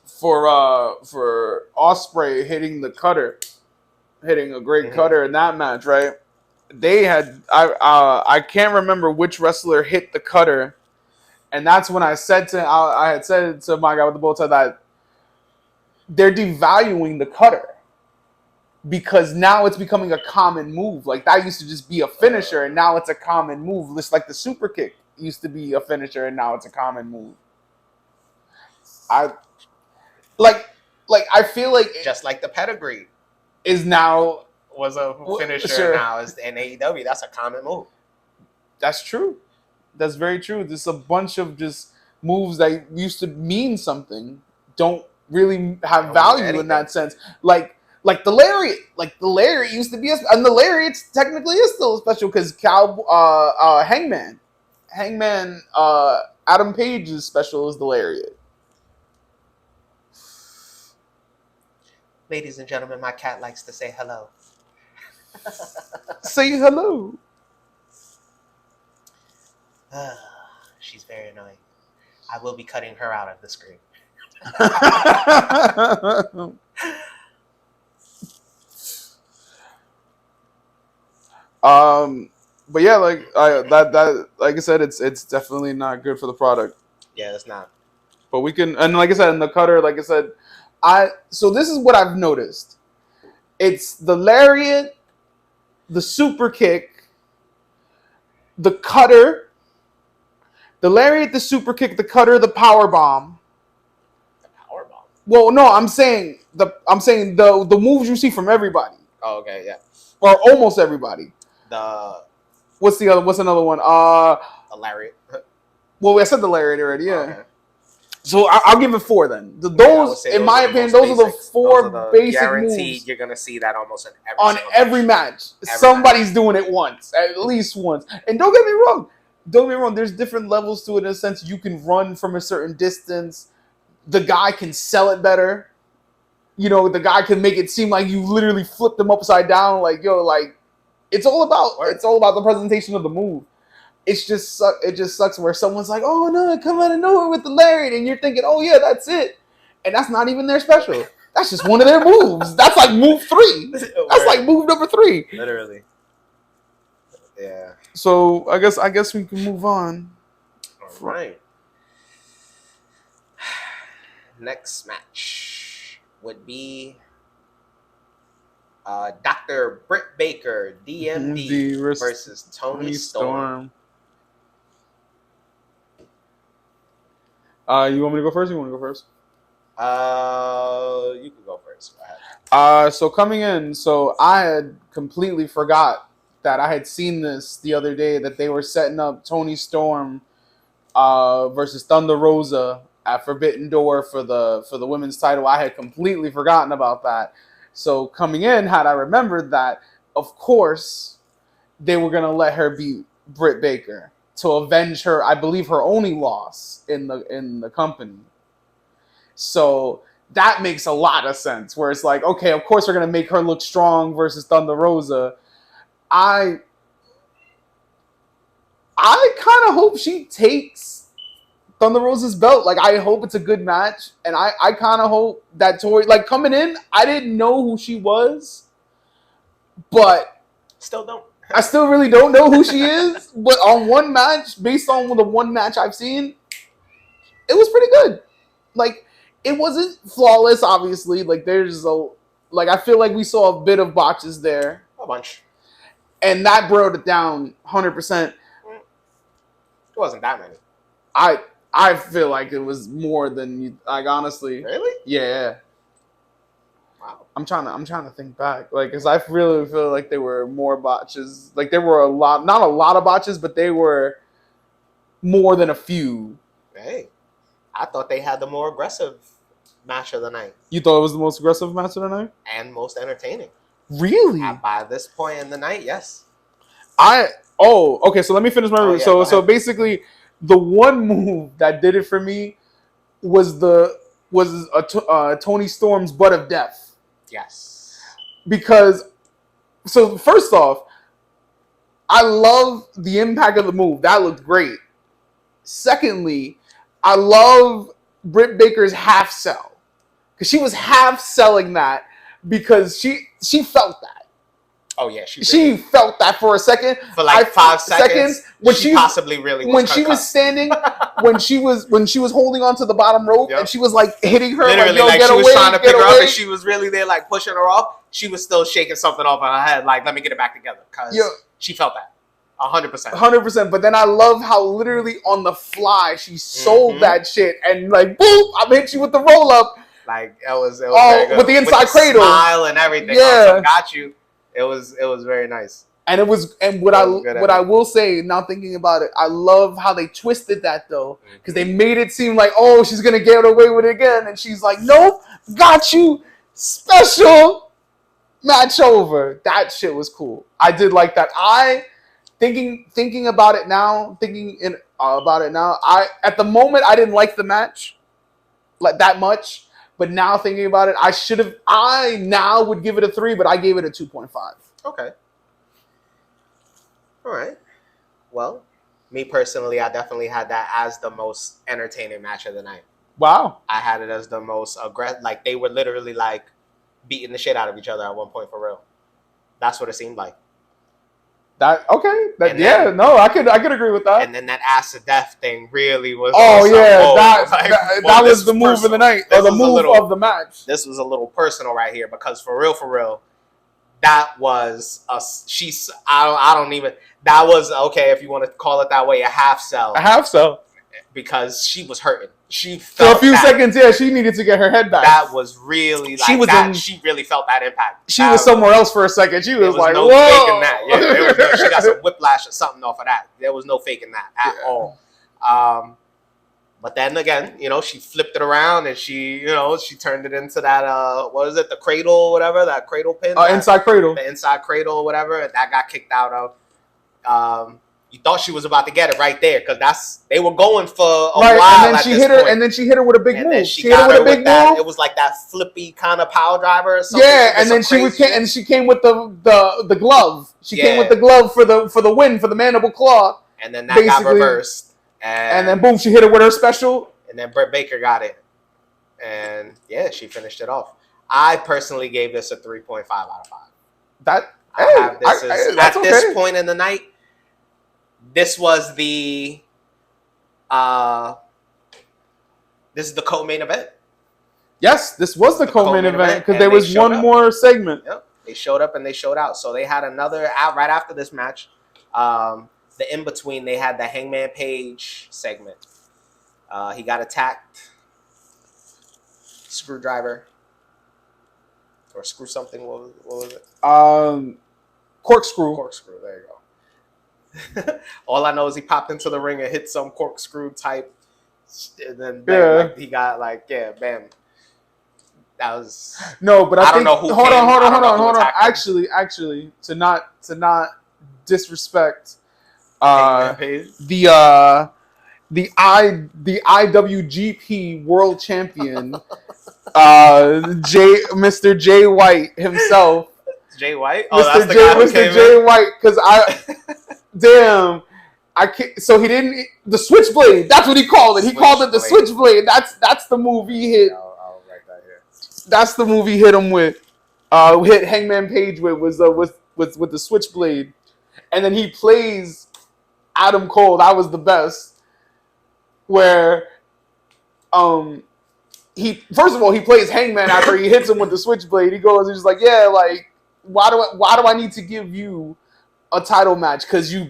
B: for Ospreay hitting a great cutter in that match, right? They had I can't remember which wrestler hit the cutter, and that's when I had said to my guy with the bow tie that they're devaluing the cutter because now it's becoming a common move. Like, that used to just be a finisher, and now it's a common move. Just like the super kick used to be a finisher, and now it's a common move. I feel like
A: just like the pedigree
B: is now
A: was a finisher, now is in A.E.W. That's a common move.
B: That's true. That's very true. There's a bunch of just moves that used to mean something don't really have value in that sense. Like the lariat. Like the lariat used to be and the lariat technically is still special because Hangman Adam Page's special is the lariat.
A: Ladies and gentlemen, my cat likes to say hello.
B: Say hello.
A: She's very annoying. I will be cutting her out of the screen.
B: But yeah, like I said, it's definitely not good for the product.
A: Yeah, it's not.
B: But we can, and like I said, in the cutter, like I said, so this is what I've noticed. It's the lariat, the super kick, the cutter, the lariat, the super kick, the cutter, the power bomb.
A: The power bomb.
B: Well, no, I'm saying the moves you see from everybody.
A: Oh, okay, yeah.
B: Or almost everybody. What's another one?
A: The lariat.
B: Well, I said the lariat already. Yeah.
A: Okay.
B: So I'll give it 4 then. Those, in my opinion, those are the 4 basic
A: guaranteed
B: moves.
A: You're gonna see that almost in
B: every match. Somebody's doing it once, at least once. And don't get me wrong, don't get me wrong, there's different levels to it in a sense. You can run from a certain distance. The guy can sell it better. The guy can make it seem like you literally flipped him upside down. Like, it's all about the presentation of the move. It just sucks where someone's like, oh no, come out of nowhere with the lariat, and you're thinking, oh yeah, that's it, and that's not even their special. That's just one of their moves. That's like move 3. That's like move number 3.
A: Literally. Yeah.
B: So I guess we can move on.
A: All right. Next match would be Dr. Britt Baker, DMD, versus Toni Storm.
B: You want me to go first? Or you want to go first?
A: You can go first. Go ahead.
B: So coming in, I had completely forgot that I had seen this the other day, that they were setting up Toni Storm versus Thunder Rosa at Forbidden Door for the women's title. I had completely forgotten about that. So coming in, had I remembered that, of course, they were going to let her beat Britt Baker to avenge her, I believe, her only loss in the company. So that makes a lot of sense, where it's like, okay, of course we're going to make her look strong versus Thunder Rosa. I kind of hope she takes Thunder Rosa's belt. Like, I hope it's a good match, and I kind of hope that Tori, like, coming in, I didn't know who she was, but
A: still don't.
B: I still really don't know who she is. But on one match, based on the one match I've seen, it was pretty good. Like, it wasn't flawless, obviously. Like, I feel like we saw a bit of botches there.
A: A bunch.
B: And that brought it down 100%.
A: It wasn't that many.
B: I feel like it was more than, like, honestly.
A: Really?
B: Yeah.
A: Wow.
B: I'm trying to think back, like, because I really feel like there were more botches. Like, there were not a lot of botches, but they were more than a few.
A: Hey, I thought they had the more aggressive match of the night.
B: You thought it was the most aggressive match of the night?
A: And most entertaining.
B: Really?
A: By this point in the night, yes.
B: Okay, so let me finish my review.
A: Yeah,
B: so basically, the one move that did it for me was Toni Storm's Butt of Death.
A: Yes.
B: Because, so first off, I love the impact of the move. That looked great. Secondly, I love Britt Baker's half sell. Because she was half selling that because she felt that.
A: Oh yeah,
B: she felt that for a second.
A: For like 5 seconds
B: when
A: she possibly really was
B: when she was standing, when she was holding onto the bottom rope, and she was like hitting her,
A: literally, like she was trying to pick her up, and she was really there, like pushing her off. She was still shaking something off in her head, like, let me get it back together, because she felt that 100%.
B: 100%. But then I love how literally on the fly she sold that shit, and like, boom, I'm hit you with the roll up.
A: Like, it was very good.
B: With the inside cradle,
A: smile and everything.
B: Yeah,
A: got you. It was very nice.
B: And what I will say, now thinking about it, I love how they twisted that though, because they made it seem like, oh, she's gonna get away with it again, and she's like, nope, got you, special match over. That shit was cool. I did like that. Thinking about it now, I at the moment I didn't like the match like that much. But now thinking about it, I now would give it a 3, but I gave it a 2.5.
A: Okay. All right. Well, me personally, I definitely had that as the most entertaining match of the night.
B: Wow.
A: I had it as the most aggressive. Like, they were literally like beating the shit out of each other at one point, for real. That's what it seemed like.
B: I could agree with that.
A: And then that ass to death thing really was.
B: Oh yeah, that was the move of the night, or the move of the match.
A: This was a little personal right here, because for real, that was I don't even. That was, okay, if you want to call it that way, a half sell.
B: A half sell.
A: Because she was hurting. She felt
B: for a few seconds. Yeah, she needed to get her head back.
A: That was really like she really felt that impact.
B: She was somewhere else for a second. She was like,
A: no
B: whoa.
A: Faking that. Yeah, she got some whiplash or something off of that. There was no faking that at all. But then again, she flipped it around, and she turned it into that what is it, the cradle or whatever, that cradle pin,
B: inside cradle,
A: the inside cradle or whatever, and that got kicked out of. You thought she was about to get it right there because they were going for a
B: right,
A: while.
B: And then she hit her, and then she hit her with a big move.
A: She hit her with a big move. It was like that flippy kind of power driver or something.
B: Yeah, and then she came with the glove. She came with the glove for the win, for the mandible claw.
A: And then that got reversed.
B: And then boom, she hit her with her special.
A: And then Britt Baker got it. And yeah, she finished it off. I personally gave this a 3.5 out of 5. At this point in the night, this was the co-main event.
B: Yes, this was the co-main event because there was one more segment.
A: Yep. They showed up and they showed out. So they had another right after this match. The in-between, they had the Hangman Page segment. He got attacked. Screwdriver. Or screw something. What was it?
B: Corkscrew.
A: Corkscrew. There you go. All I know is he popped into the ring and hit some corkscrew type, and then bam, he got bam. That was
B: but I don't know who. Hold on. Actually, to not disrespect the IWGP World Champion, Mr. Jay White himself.
A: Jay White?
B: Oh, that's the guy who came in? Mr. Jay White, because damn, I can't. So he didn't the switchblade. That's what he called it. He called it the switchblade. That's the move he hit.
A: I'll write that here.
B: That's the move he hit him with. Hit Hangman Page with the switchblade, and then he plays Adam Cole. That was the best. Where, he first of all he plays Hangman after he hits him with the switchblade. He goes, he's like, yeah, like. Why do I need to give you a title match? Because you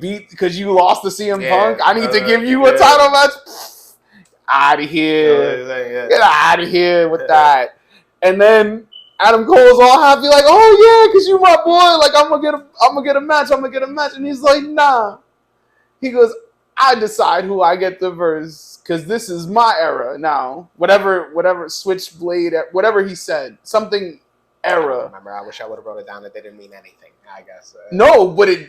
B: lost to CM Punk? I need to give you a title match? Out of here. Get out of here with that. And then Adam Cole's all happy, like, oh yeah, because you my boy. Like, I'm gonna get a match. And he's like, nah. He goes, I decide who I get the verse because this is my era now. Whatever switchblade, whatever he said, something era.
A: I don't remember. I wish I would have wrote it down. It didn't mean anything. I guess.
B: No, but it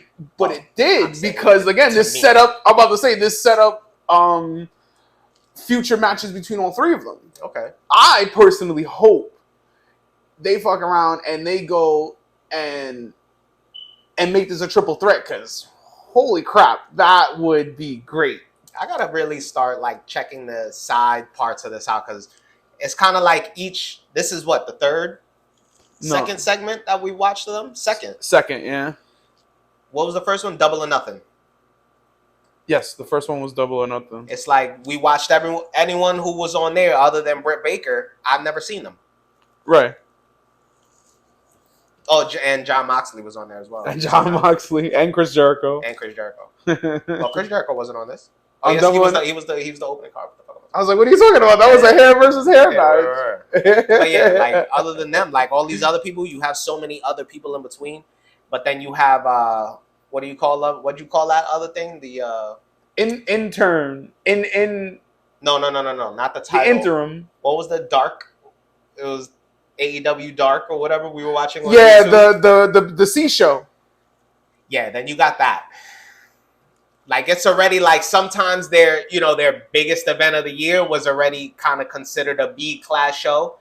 B: did because again, this set up. I'm about to say this set up future matches between all three of them.
A: Okay.
B: I personally hope they fuck around and they go and make this a triple threat because holy crap, that would be great.
A: I gotta really start checking the side parts of this out because it's kind of like each. This is what the second segment that we watched them? Second,
B: yeah.
A: What was the first one? Double or Nothing.
B: Yes, the first one was Double or Nothing.
A: It's like we watched anyone who was on there other than Britt Baker. I've never seen them.
B: Right.
A: Oh, and John Moxley was on there as well.
B: And John Moxley and Chris Jericho.
A: Oh, Chris Jericho wasn't on this. Oh, yes, he was the opening card.
B: I was like, what are you talking about? That was a hair versus hair match.
A: Right. But yeah, other than them, all these other people, you have so many other people in between. But then you have what do you call that other thing? The
B: intern.
A: No, not the title.
B: The interim.
A: What was the dark? It was A.E.W. Dark or whatever we were watching.
B: Yeah, the C show.
A: Yeah, then you got that. It's already sometimes their biggest event of the year was already kind of considered a B-class show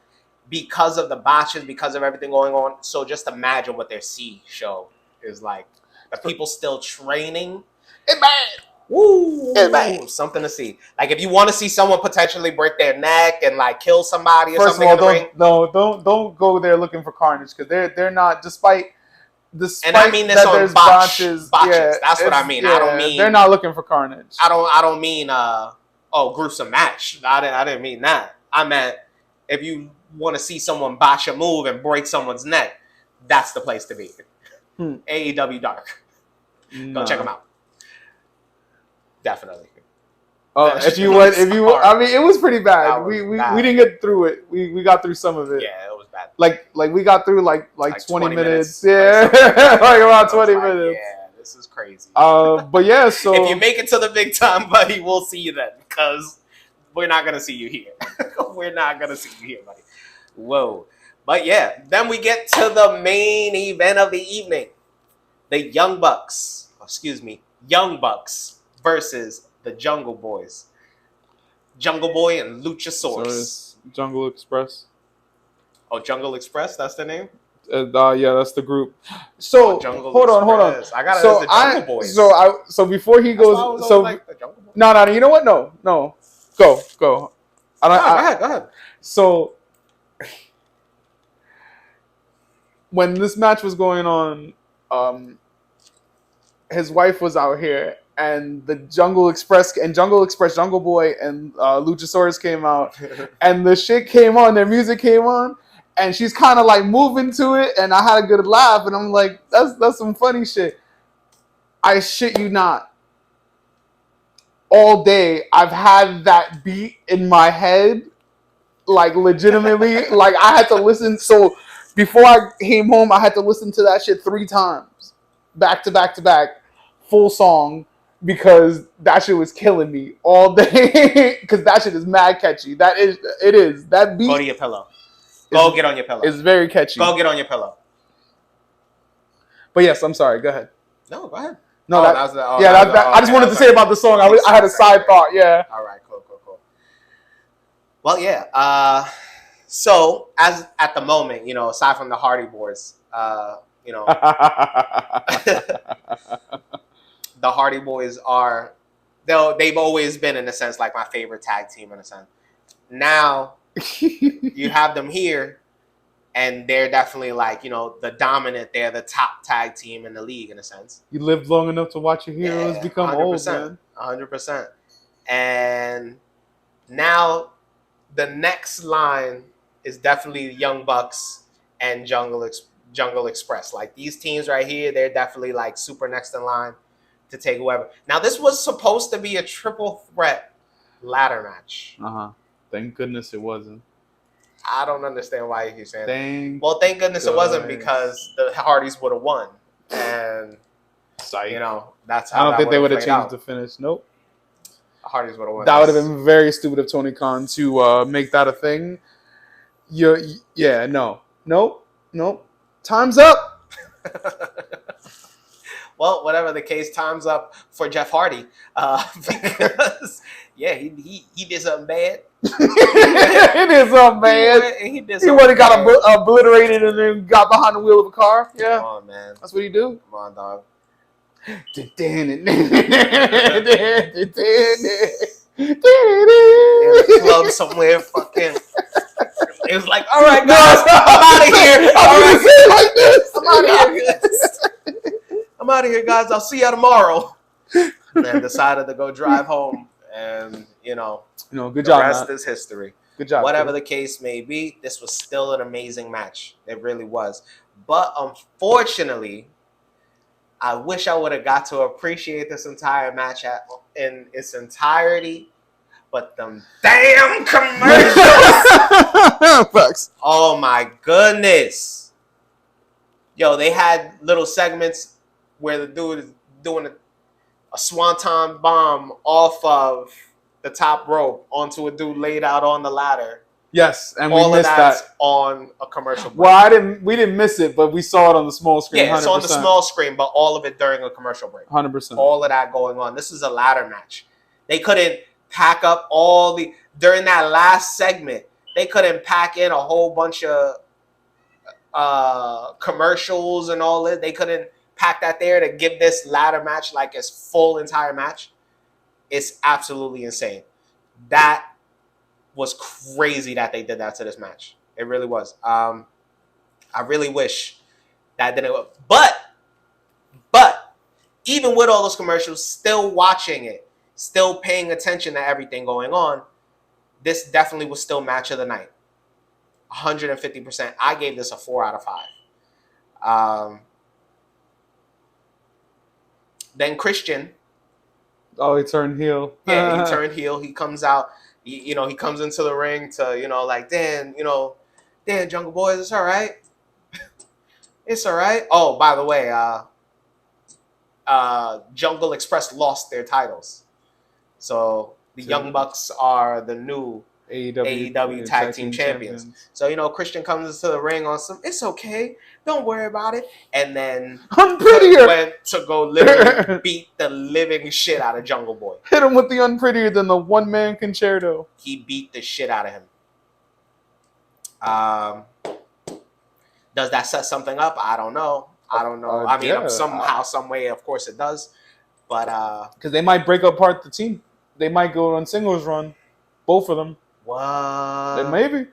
A: because of the botches, because of everything going on. So just imagine what their C show is like. The people still training.
B: It's bad.
A: Woo! It's bad. Something to see. If you want to see someone potentially break their neck and kill somebody or something.
B: First of all, don't go there looking for carnage because they're not despite.
A: And I mean this on botches. Yeah, that's what I mean.
B: Yeah,
A: I don't mean
B: they're not looking for carnage.
A: I don't mean gruesome match. I didn't mean that. I meant if you want to see someone botch a move and break someone's neck, that's the place to be. A.E.W. Dark. Go check them out. Definitely.
B: If you would, I mean, it was pretty bad. We didn't get through it. We got through some of it.
A: Yeah, it was bad.
B: We got through like 20 minutes. Yeah, about 20 minutes.
A: Yeah, this is crazy.
B: But yeah, so
A: if you make it to the big time, buddy, we'll see you then because we're not gonna see you here. We're not gonna see you here, buddy. Whoa. But yeah, then we get to the main event of the evening. The Young Bucks. Excuse me. Young Bucks versus the Jungle Boys. Jungle Boy and Luchasaurus.
B: So it's Jungle Express.
A: Oh, Jungle Express, that's the name?
B: Yeah, that's the group. So hold on.
A: I got it as the Jungle Boys.
B: So before he goes,
A: like the Jungle Boys.
B: No, you know what? No. Go.
A: Go ahead.
B: So when this match was going on, his wife was out here, and the Jungle Express, Jungle Boy, and Luchasaurus came out, and the shit came on, their music came on, and she's kind of like moving to it, and I had a good laugh, and I'm like, that's some funny shit. I shit you not. All day, I've had that beat in my head, like legitimately, like I had to listen. So before I came home, I had to listen to that shit 3 times, back to back, full song, because that shit was killing me all day. Because that shit is mad catchy. It is. That beat.
A: Go to your pillow. Go get on your pillow.
B: It's very catchy.
A: Go get on your pillow.
B: But yes, I'm sorry. Go ahead.
A: No, go ahead.
B: No, I just wanted to say about the song. I had a side thought. Yeah.
A: All right. Cool. Well, yeah. So as at the moment, aside from the Hardy Boys, the Hardy Boys are, they've always been, in a sense, like my favorite tag team, in a sense. Now you have them here, and they're definitely like, the dominant, they're the top tag team in the league, in a sense.
B: You lived long enough to watch your heroes become
A: 100%,
B: old, man.
A: 100%. And now the next line is definitely Young Bucks and Jungle Express. Like, these teams right here, they're definitely like super next in line to take whoever. Now, this was supposed to be a triple threat ladder match.
B: Thank goodness it wasn't.
A: I don't understand why you keep saying
B: that.
A: Thank goodness it wasn't, because the Hardys would have won. And, that's how
B: I don't think they would have changed the finish. Nope.
A: The Hardys would have won.
B: That would have been very stupid of Tony Khan to make that a thing. Nope. Time's up.
A: Well, whatever the case, time's up for Jeff Hardy, because he did something bad.
B: It is something bad. He would have got obliterated and then got behind the wheel of a car. Yeah,
A: come on, man.
B: That's what he do.
A: Come on, dog. Club somewhere, fucking. It was like, all right, guys, I'm out of here. I'm out of here, guys. I'll see you tomorrow. And then decided to go drive home, and good
B: job.
A: The rest is history.
B: Good job.
A: Whatever the case may be, this was still an amazing match. It really was. But unfortunately, I wish I would have got to appreciate this entire match in its entirety. But them damn commercials!
B: Facts.
A: Oh my goodness! Yo, they had little segments where the dude is doing a swanton bomb off of the top rope onto a dude laid out on the ladder.
B: Yes, and we missed that
A: on a commercial break.
B: Well, we didn't miss it, but we saw it on the small screen.
A: Yeah, it's 100%. On the small screen, but all of it during a commercial break.
B: 100%.
A: All of that going on. This is a ladder match. They couldn't pack up during that last segment, they couldn't pack in a whole bunch of commercials and all that. They couldn't pack that there to give this ladder match like its full entire match. It's absolutely insane. That was crazy that they did that to this match. It really was. I really wish that didn't. But even with all those commercials, still watching it, still paying attention to everything going on, this definitely was still match of the night. 150%. I gave this a 4 out of 5. Then Christian.
B: Oh, he turned heel.
A: Yeah, he turned heel. He comes out. He comes into the ring to, like, Dan, Jungle Boys, it's all right. It's all right. Oh, by the way, Jungle Express lost their titles. So the Young Bucks are the new, AEW Tag Team Champions. So, you know, Christian comes into the ring on some, it's okay, don't worry about it. And then
B: I'm prettier.
A: Went to go literally beat the living shit out of Jungle Boy.
B: Hit him with the unprettier than the one-man concerto.
A: He beat the shit out of him. Does that set something up? I don't know. I mean, yeah. Somehow, some way, of course it does. But
B: because they might break apart the team. They might go on singles run. Both of them.
A: What?
B: Then maybe.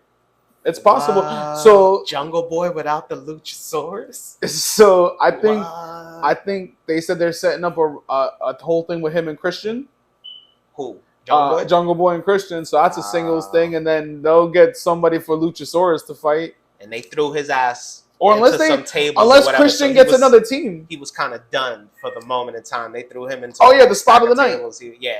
B: It's possible. So
A: Jungle Boy without the Luchasaurus?
B: So I think they said they're setting up a whole thing with him and Christian.
A: Who?
B: Jungle Boy and Christian. So that's a singles thing, and then they'll get somebody for Luchasaurus to fight.
A: And they threw his ass.
B: Or unless Christian gets another team.
A: He was kind of done for the moment in time. They threw him into
B: the spot of the night.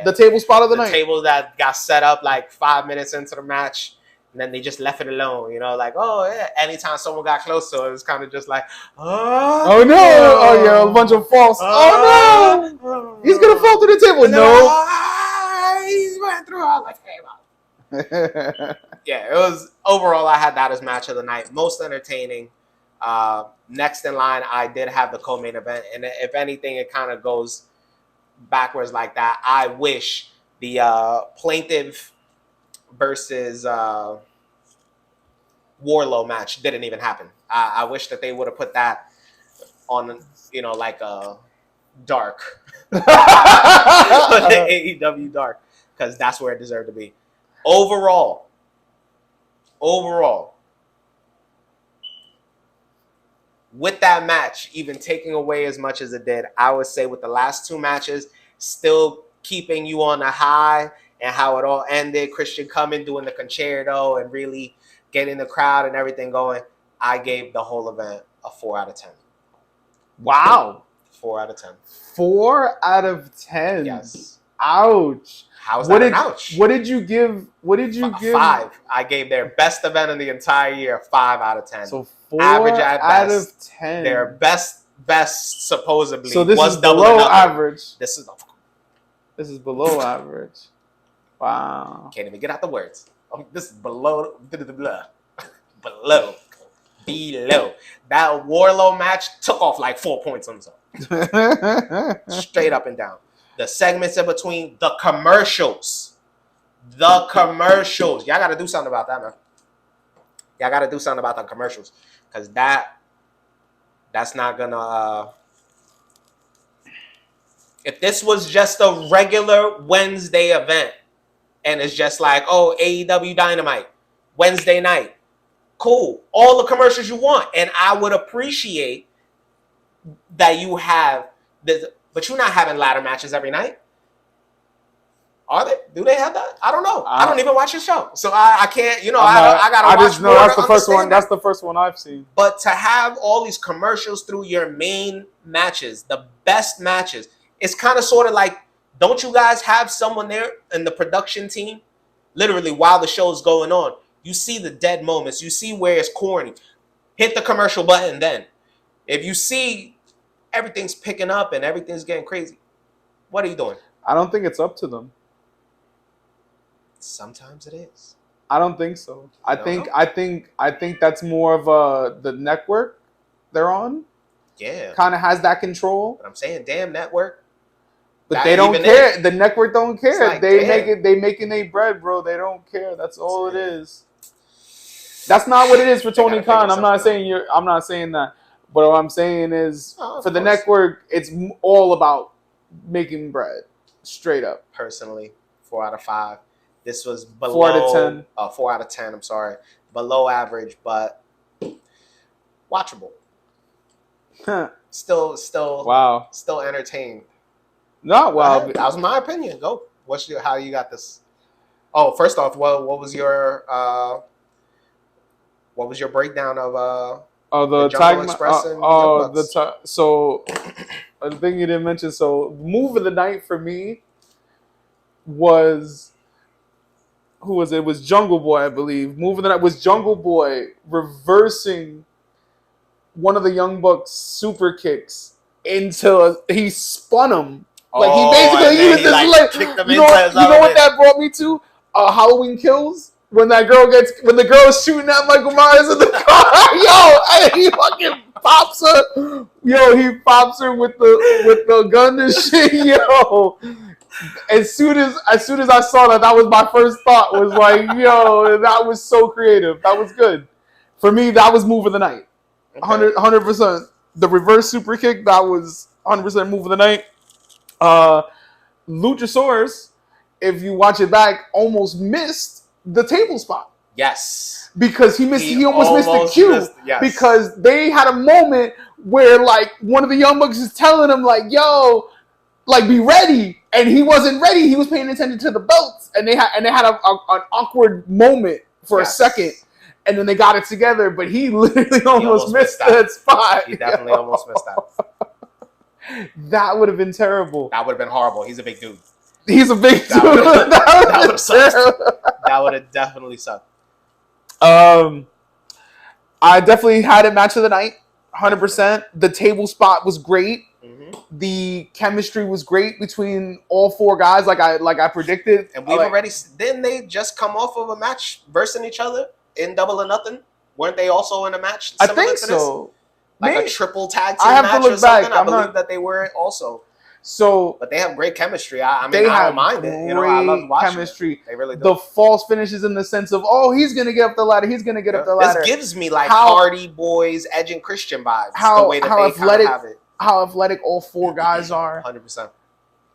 B: The table spot of the night.
A: The table that got set up like 5 minutes into the match. And then they just left it alone, you know, like, oh, yeah. Anytime someone got close to it, it was kind of just like, oh
B: no. Oh, yeah, a bunch of false. Oh, no. He's going to fall through the table. No.
A: He's went through all the table. Yeah, it was, overall, I had that as match of the night. Most entertaining. Next in line, I did have the co-main event. And if anything, it kind of goes backwards like that. I wish the plaintiff versus Warlow match didn't even happen. I wish that they would have put that on, you know, like a dark. The AEW dark. Because that's where it deserved to be. Overall, with that match, even taking away as much as it did, I would say with the last two matches, still keeping you on a high, and how it all ended, Christian coming, doing the concerto, and really getting the crowd and everything going, I gave the whole event a 4 out of 10.
B: Wow.
A: 4 out of 10.
B: 4 out of 10?
A: Yes.
B: Ouch.
A: How's that an ouch?
B: What did you give?
A: 5. I gave their best event of the entire year a 5 out of 10.
B: So 4 out of 10.
A: Their best supposedly
B: so this
A: was
B: is below
A: average. This
B: is below average. Wow.
A: Can't even get out the words. This is below. Below. That Warlow match took off like 4 points on himself. Straight up and down. The segments in between, the commercials. Y'all got to do something about that, man. Y'all got to do something about the commercials. Because that's not going to... if this was just a regular Wednesday event, and it's just like, oh, AEW Dynamite, Wednesday night. Cool. All the commercials you want. And I would appreciate that you have this, but you're not having ladder matches every night. Are they? Do they have that? I don't know. I don't even watch your show. So I can't, you know, I got to watch. I just know
B: that's the first one. That's the first one I've seen.
A: But to have all these commercials through your main matches, the best matches, it's kind of sort of like, don't you guys have someone there in the production team? Literally, while the show's going on, you see the dead moments. You see where it's corny. Hit the commercial button then. If you see everything's picking up and everything's getting crazy, what are you doing?
B: I don't think it's up to them.
A: Sometimes it is.
B: I don't think so. I think that's more of the network they're on.
A: Yeah.
B: Kind of has that control.
A: But I'm saying, damn network.
B: But they don't care. The network don't care.
A: Like,
B: they making their bread, bro. They don't care. That's all it is. That's not what it is for Tony Khan. I'm not saying that. But what I'm saying is for the network, it's all about making bread. Straight up.
A: Personally, 4 out of 5. This was below
B: 4 out of 10.
A: 4 out of 10, I'm sorry. Below average, but watchable. Still
B: wow.
A: Still entertained.
B: Not wow.
A: That was my opinion. Go. How you got this? Oh, first off, what was your breakdown of
B: the
A: Jungle Express and
B: so the thing you didn't mention. So move of the night for me was, who was it? It was Jungle Boy, I believe. Move of the night was Jungle Boy reversing one of the Young Bucks super kicks until he spun him. Like he basically used this, like, you know what that brought me to? Halloween Kills. when the girl is shooting at Michael Myers in the car, he fucking pops her. Yo, he pops her with the gun and shit. Yo, as soon as I saw that was my first thought. Was like, yo, that was so creative. That was good. For me, that was move of the night. 100%. The reverse super kick, that was 100% move of the night. Luchasaurus, if you watch it back, almost missed the table spot.
A: Yes.
B: Because he almost missed the cue. Yes. Because they had a moment where like one of the Young Bucks is telling him like, yo, like be ready. And he wasn't ready. He was paying attention to the belts. And they had an awkward moment for a second. And then they got it together, but he literally almost missed that spot.
A: He definitely almost missed that.
B: That would have been terrible.
A: That would have been horrible. He's a big dude.
B: He's a big dude.
A: That would have sucked. That would have definitely sucked.
B: I definitely had a match of the night. 100%. The table spot was great. Mm-hmm. The chemistry was great between all four guys, like I predicted.
A: And we've already didn't they just come off of a match versing each other in Double or Nothing? Weren't they also in a match?
B: I think so.
A: Like maybe a triple tag team match or something. I believe that they were also.
B: So,
A: but they have great chemistry. I don't mind it. You know, I love watching chemistry. It. They really do.
B: The false finishes in the sense of, oh, he's gonna get up the ladder. He's gonna get up the ladder.
A: This gives me like Hardy Boys, Edge and Christian vibes. The way that they kind of have it.
B: How athletic all four guys are.
A: 100%.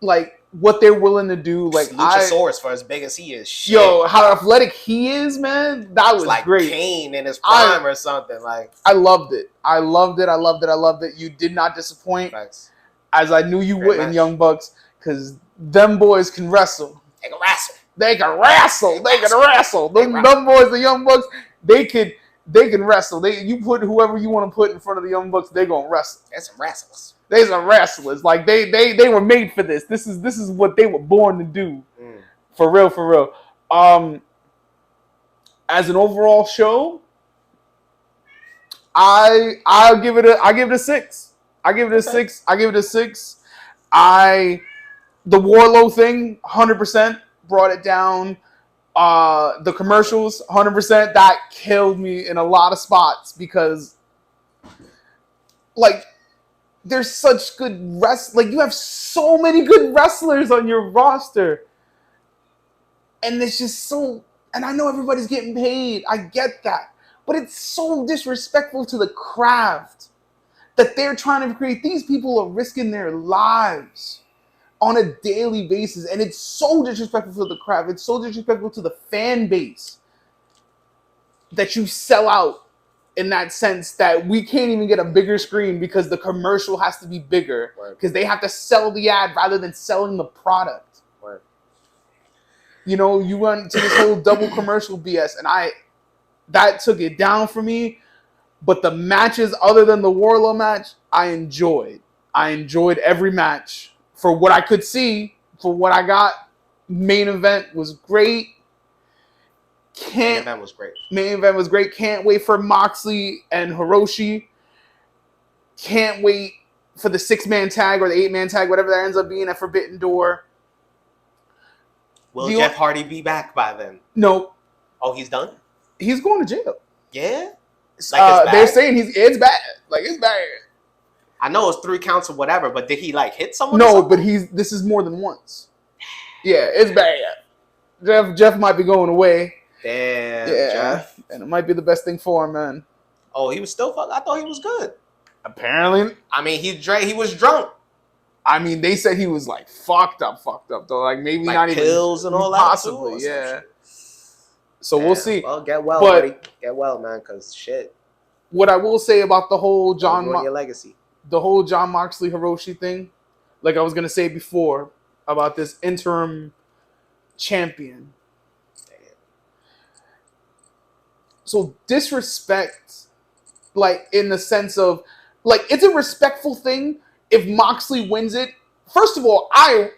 B: Like what they're willing to do. Like
A: Luchasaurus, for as big as he is. Shit.
B: Yo, how athletic he is, man. That was
A: like
B: great.
A: Kane in his prime or something. Like
B: I loved it. I loved it. You did not disappoint.
A: Thanks.
B: As I knew you would in Young Bucks, because them boys can wrestle.
A: They can wrestle.
B: Them boys, the Young Bucks, they can wrestle. You put whoever you want to put in front of the Young Bucks, they're gonna wrestle.
A: There's some wrestlers.
B: They're some wrestlers. Like they were made for this. This is what they were born to do. For real. As an overall show, I'll give it a 6. I give it a 6. The Warlow thing, 100% brought it down. The commercials, 100%, that killed me in a lot of spots because, like, there's such good like you have so many good wrestlers on your roster, and it's just so. And I know everybody's getting paid. I get that, but it's so disrespectful to the craft that they're trying to create. These people are risking their lives on a daily basis, and it's so disrespectful to the craft. It's so disrespectful to the fan base that you sell out in that sense that we can't even get a bigger screen because the commercial has to be bigger because they have to sell the ad rather than selling the product.
A: Right.
B: You know, you went to this whole double commercial BS, and that took it down for me. But the matches, other than the Warlow match, I enjoyed. I enjoyed every match for what I could see, for what I got. Main event was great. Main event was great. Can't wait for Moxley and Hiroshi. Can't wait for the 6-man tag or the 8-man tag, whatever that ends up being at Forbidden Door.
A: Will Jeff Hardy be back by then?
B: No.
A: Oh, he's done?
B: He's going to jail.
A: Yeah?
B: Like they're saying it's bad. Like, it's bad.
A: I know it's 3 counts or whatever, but did he like hit someone?
B: No, but this is more than once. Yeah, it's bad. Jeff might be going away.
A: Damn,
B: yeah,
A: Jeff.
B: And it might be the best thing for him, man.
A: Oh, he was still fucked? I thought he was good.
B: Apparently.
A: I mean, he was drunk.
B: I mean, they said he was like fucked up though. Like maybe
A: like
B: not even
A: pills and all that.
B: Possibly, yeah. So we'll see.
A: Well, get well, buddy. Get well, man, because shit.
B: What I will say about the whole
A: your legacy.
B: The whole Jon Moxley Hiroshi thing, like I was gonna say before about this interim champion. So disrespect, like in the sense of, like it's a respectful thing if Moxley wins it. First of all, I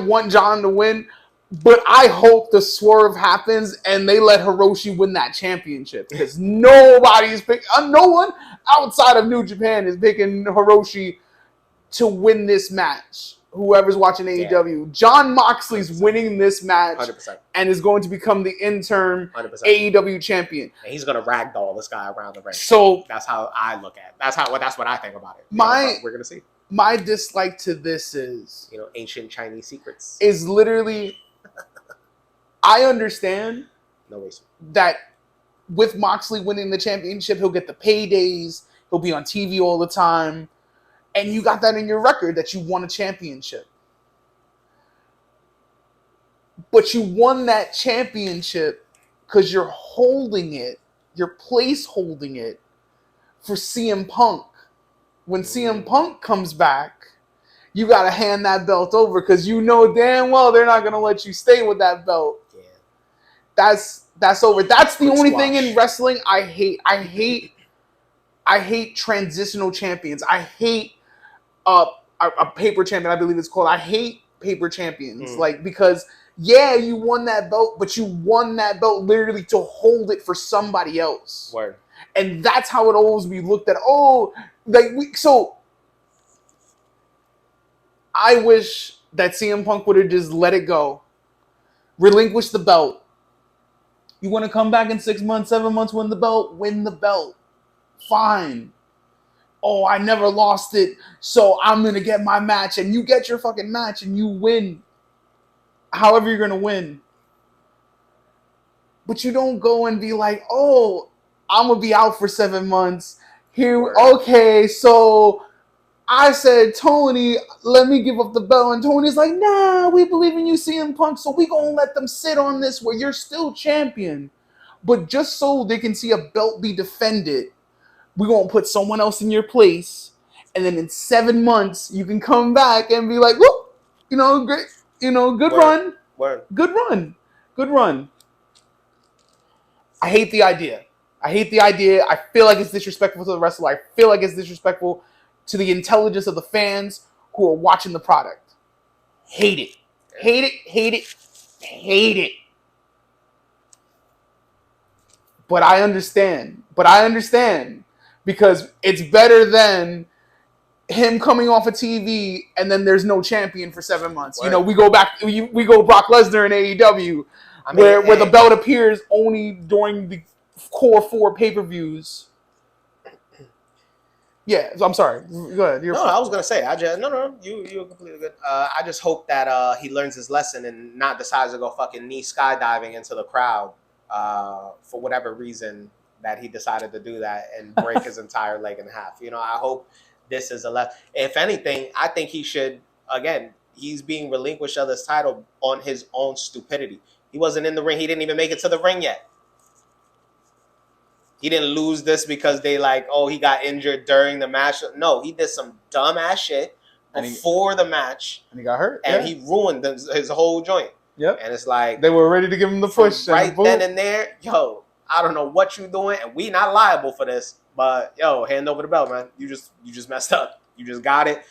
B: want Jon to win, but I hope the swerve happens and they let Hiroshi win that championship because no one outside of New Japan is picking Hiroshi to win this match. whoever's watching AEW, Jon Moxley's
A: 100%.
B: winning this match
A: 100%.
B: and is going to become the interim
A: 100%.
B: AEW champion.
A: And he's gonna ragdoll this guy around the ring.
B: So
A: that's how I look at it. That's what I think about it. We're gonna see.
B: My dislike to this is,
A: ancient Chinese secrets.
B: Is literally, I understand that with Moxley winning the championship, he'll get the paydays, he'll be on TV all the time, and you got that in your record that you won a championship. But you won that championship because you're holding it, you're place holding it for CM Punk. When CM Punk comes back, you got to hand that belt over because you know damn well they're not going to let you stay with that belt. Yeah. That's over. That's the only thing in wrestling I hate. I hate transitional champions. I hate a paper champion, I believe it's called. I hate paper champions. Because you won that belt, but you won that belt literally to hold it for somebody else.
A: Word.
B: And that's how it always be looked at. So I wish that CM Punk would have just let it go. Relinquish the belt. You want to come back in 6 months, 7 months, win the belt? Win the belt. Fine. Oh, I never lost it, so I'm going to get my match. And you get your fucking match and you win. However you're going to win. But you don't go and be like, oh, I'm going to be out for 7 months. Okay, so I said, Tony, let me give up the belt. And Tony's like, nah, we believe in you, CM Punk, so we going to let them sit on this where you're still champion. But just so they can see a belt be defended, we're going to put someone else in your place. And then in 7 months, you can come back and be like, whoop, great, good run.
A: Word.
B: Good run. I hate the idea. I feel like it's disrespectful to the wrestler. I feel like it's disrespectful to the intelligence of the fans who are watching the product. Hate it. But I understand. Because it's better than him coming off of TV and then there's no champion for 7 months.
A: Word.
B: We go Brock Lesnar in AEW, where the belt appears only during the core 4 pay-per-views. Yeah, I'm sorry. Go ahead.
A: I was gonna say. You're completely good. I just hope that he learns his lesson and not decides to go fucking knee skydiving into the crowd for whatever reason that he decided to do that and break his entire leg in half. I hope this is a lesson. If anything, I think he should. Again, he's being relinquished of this title on his own stupidity. He wasn't in the ring. He didn't even make it to the ring yet. He didn't lose this because they he got injured during the match. No, he did some dumbass shit before the match.
B: And he got hurt.
A: And he ruined his whole joint.
B: Yep.
A: And it's like...
B: They were ready to give him the push.
A: Right then and there, I don't know what you're doing, and we not liable for this, but, hand over the belt, man. You just messed up. You just got it.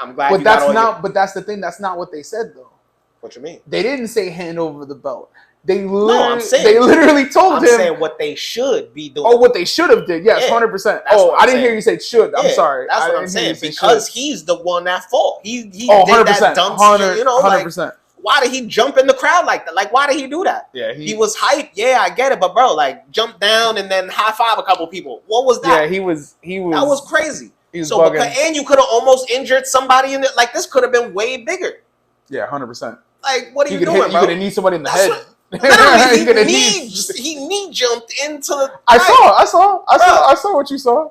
A: I'm glad you got it.
B: But that's the thing. That's not what they said, though.
A: What you mean?
B: They didn't say hand over the belt. They literally told him.
A: I'm saying what they should be doing.
B: Oh, what they should have did. Yes, 100%. Oh, I didn't hear you say should. I'm sorry.
A: That's what I'm saying. Because he's the one at fault. He did
B: 100%,
A: that dumb shit.
B: 100%.
A: Why did he jump in the crowd like that? Why did he do that?
B: Yeah,
A: he was hyped. Yeah, I get it, but bro, jump down and then high five a couple people. What was that?
B: Yeah, he was. That
A: was crazy.
B: He was bugging.
A: And you could have almost injured somebody in it. This could have been way bigger.
B: Yeah, 100%.
A: What are you doing, bro?
B: You could have knee somebody in the head.
A: Literally, he knee jumped into the.
B: I saw what you saw.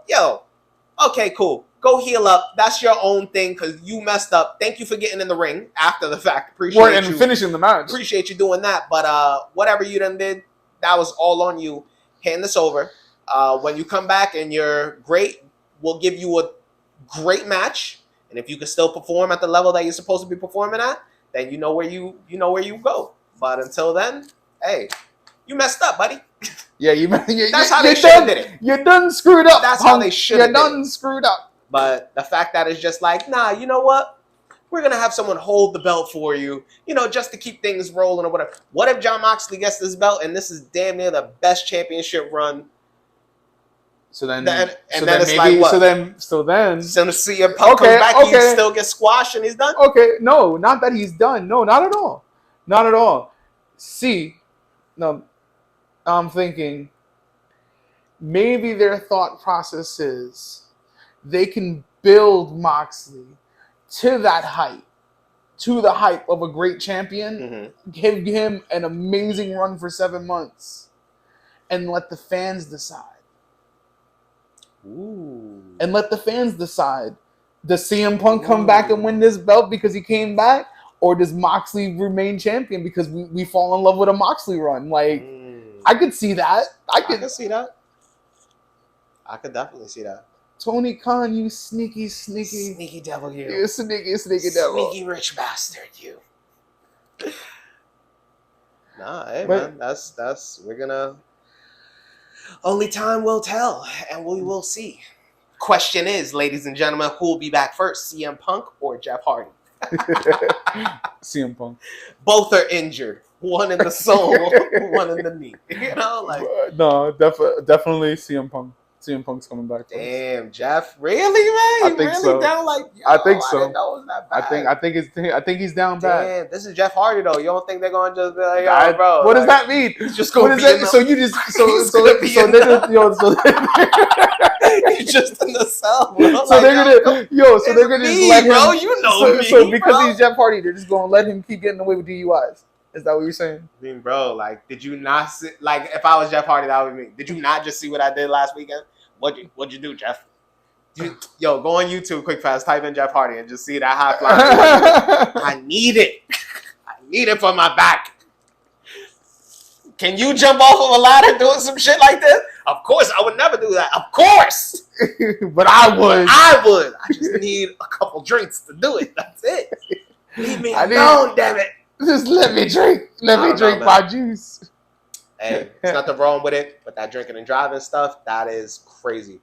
A: Okay, cool. Go heal up. That's your own thing because you messed up. Thank you for getting in the ring after the fact. Appreciate you
B: finishing the match.
A: Appreciate you doing that. But whatever you done did, that was all on you. Hand this over. When you come back and you're great, we'll give you a great match. And if you can still perform at the level that you're supposed to be performing at, then you know where you go. But until then, hey, you messed up, buddy.
B: Yeah,
A: that's how they should have did it.
B: You done screwed up.
A: That's how they should have done
B: screwed up.
A: But the fact that it's just nah, you know what? We're going to have someone hold the belt for you, just to keep things rolling or whatever. What if Jon Moxley gets this belt and this is damn near the best championship run
B: So then,
A: then
B: so
A: then
B: then
A: it's
B: maybe,
A: like what?
B: so then,
A: So to see CM Punk comes back, he still gets squashed and he's done.
B: Okay, no, not that he's done. No, not at all. Not at all. See, no, I'm thinking maybe their thought process is they can build Moxley to that height, to the hype of a great champion, give him an amazing run for 7 months, and let the fans decide.
A: Ooh.
B: And let the fans decide. Does CM Punk come back and win this belt because he came back? Or does Moxley remain champion because we fall in love with a Moxley run? Like, I could see that. I could
A: see that. I could definitely see that.
B: Tony Khan, you sneaky
A: devil, you.
B: You sneaky devil.
A: Sneaky rich bastard, you. Nah, hey, man. That's we're gonna... Only time will tell, and we will see. Question is, ladies and gentlemen, who will be back first, CM Punk or Jeff Hardy?
B: CM Punk.
A: Both are injured. One in the soul, one in the knee. You know, like
B: no, definitely CM Punk. CM Punk's coming back first.
A: Damn, Jeff, really, man?
B: I think so.
A: Down like,
B: I think so.
A: I didn't know it was that bad.
B: I think he's down bad.
A: Damn, this is Jeff Hardy though. You don't think they're gonna just be like, yo, bro?
B: What does that mean?
A: He's just gonna be
B: So you just they're
A: just in the cell. Bro.
B: So they're gonna they're gonna just let him.
A: Bro, you know me.
B: So because he's Jeff Hardy, they're just gonna let him keep getting away with DUIs. Is that what you're saying?
A: I mean, bro, like, did you not see? Like, if I was Jeff Hardy, that would be me. Did you not just see what I did last weekend? What'd you do, Jeff? Yo, go on YouTube quick fast, type in Jeff Hardy and just see that high fly. I need it. I need it for my back. Can you jump off of a ladder doing some shit like this? Of course, I would never do that. Of course.
B: But I would.
A: I just need a couple drinks to do it. That's it. Leave me alone, damn it.
B: Just let me drink. Let me drink my juice.
A: Hey, there's nothing wrong with it, but that drinking and driving stuff, that is crazy.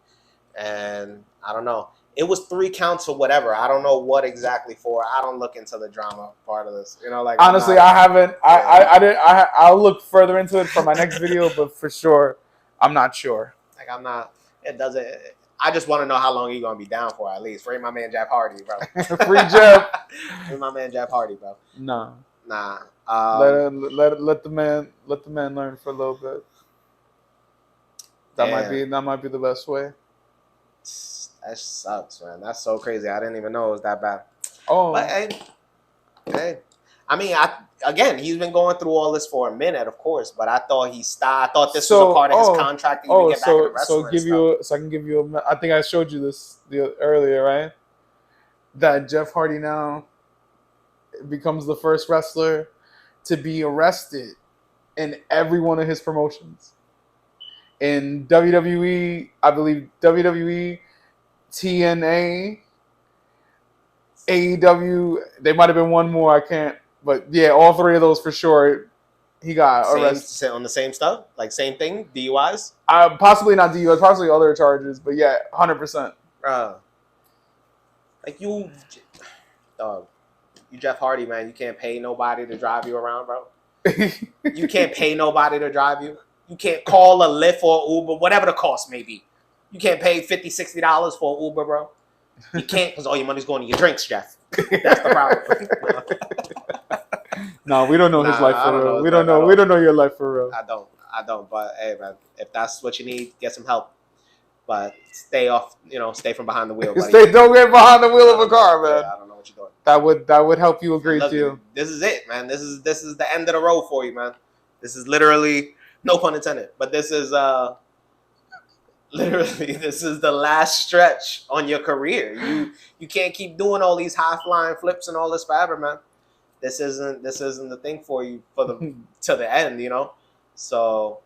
A: And I don't know. It was 3 counts or whatever. I don't know what exactly for. I don't look into the drama part of this. You know, like
B: honestly, I haven't. I didn't. I'll look further into it for my next video, but for sure, I'm not sure.
A: Like I'm not. It doesn't. I just want to know how long he's gonna be down for at least. Free my man Jeff Hardy, bro.
B: Free Jeff.
A: Free my man Jeff Hardy, bro.
B: Nah.
A: Let
B: the man learn for a little bit. That might be the best way.
A: That sucks, man. That's so crazy. I didn't even know it was that bad.
B: Oh,
A: but hey. I mean, he's been going through all this for a minute, of course. But I thought he stopped. I thought this was a part of his contract. That he would get back in the wrestling
B: so I can give you. I think I showed you this earlier, right? That Jeff Hardy now becomes the first wrestler to be arrested in every one of his promotions. In WWE, I believe WWE, TNA, A.E.W. There might have been one more. I can't. But yeah, all 3 of those for sure. He got arrested
A: on the same stuff, like same thing, DUIs.
B: Possibly not DUIs, possibly other charges. But yeah, 100%.
A: Like you, dog. You Jeff Hardy, man. You can't pay nobody to drive you around, bro. You can't pay nobody to drive you. You can't call a Lyft or Uber, whatever the cost may be. You can't pay $50, $60 for Uber, bro. You can't because all your money's going to your drinks, Jeff. That's the problem.
B: No, we don't know his life for real. We don't know. We don't know your life for real.
A: I don't. But hey, man, if that's what you need, get some help. But stay off. Stay from behind the wheel. Buddy.
B: Don't get behind the wheel of a car, man.
A: I don't know what you're doing.
B: That would help you a great deal.
A: This is it, man. This is the end of the road for you, man. This is literally, no pun intended, but this is literally this is the last stretch on your career. You can't keep doing all these high flying flips and all this forever, man. This isn't the thing for you to the end, So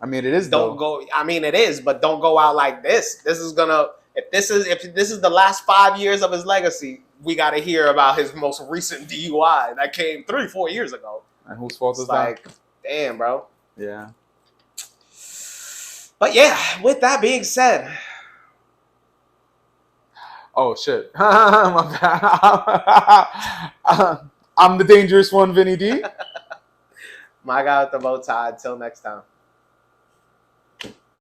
B: I mean, it is.
A: Don't go. I mean, it is, but don't go out like this. This is gonna. If this is the last 5 years of his legacy, we got to hear about his most recent DUI that came 3-4 years ago.
B: And whose fault is
A: that? Damn, bro.
B: Yeah.
A: But yeah, with that being said.
B: Oh shit! My bad. I'm the dangerous one, Vinny D.
A: My guy with the bow tie. Until next time.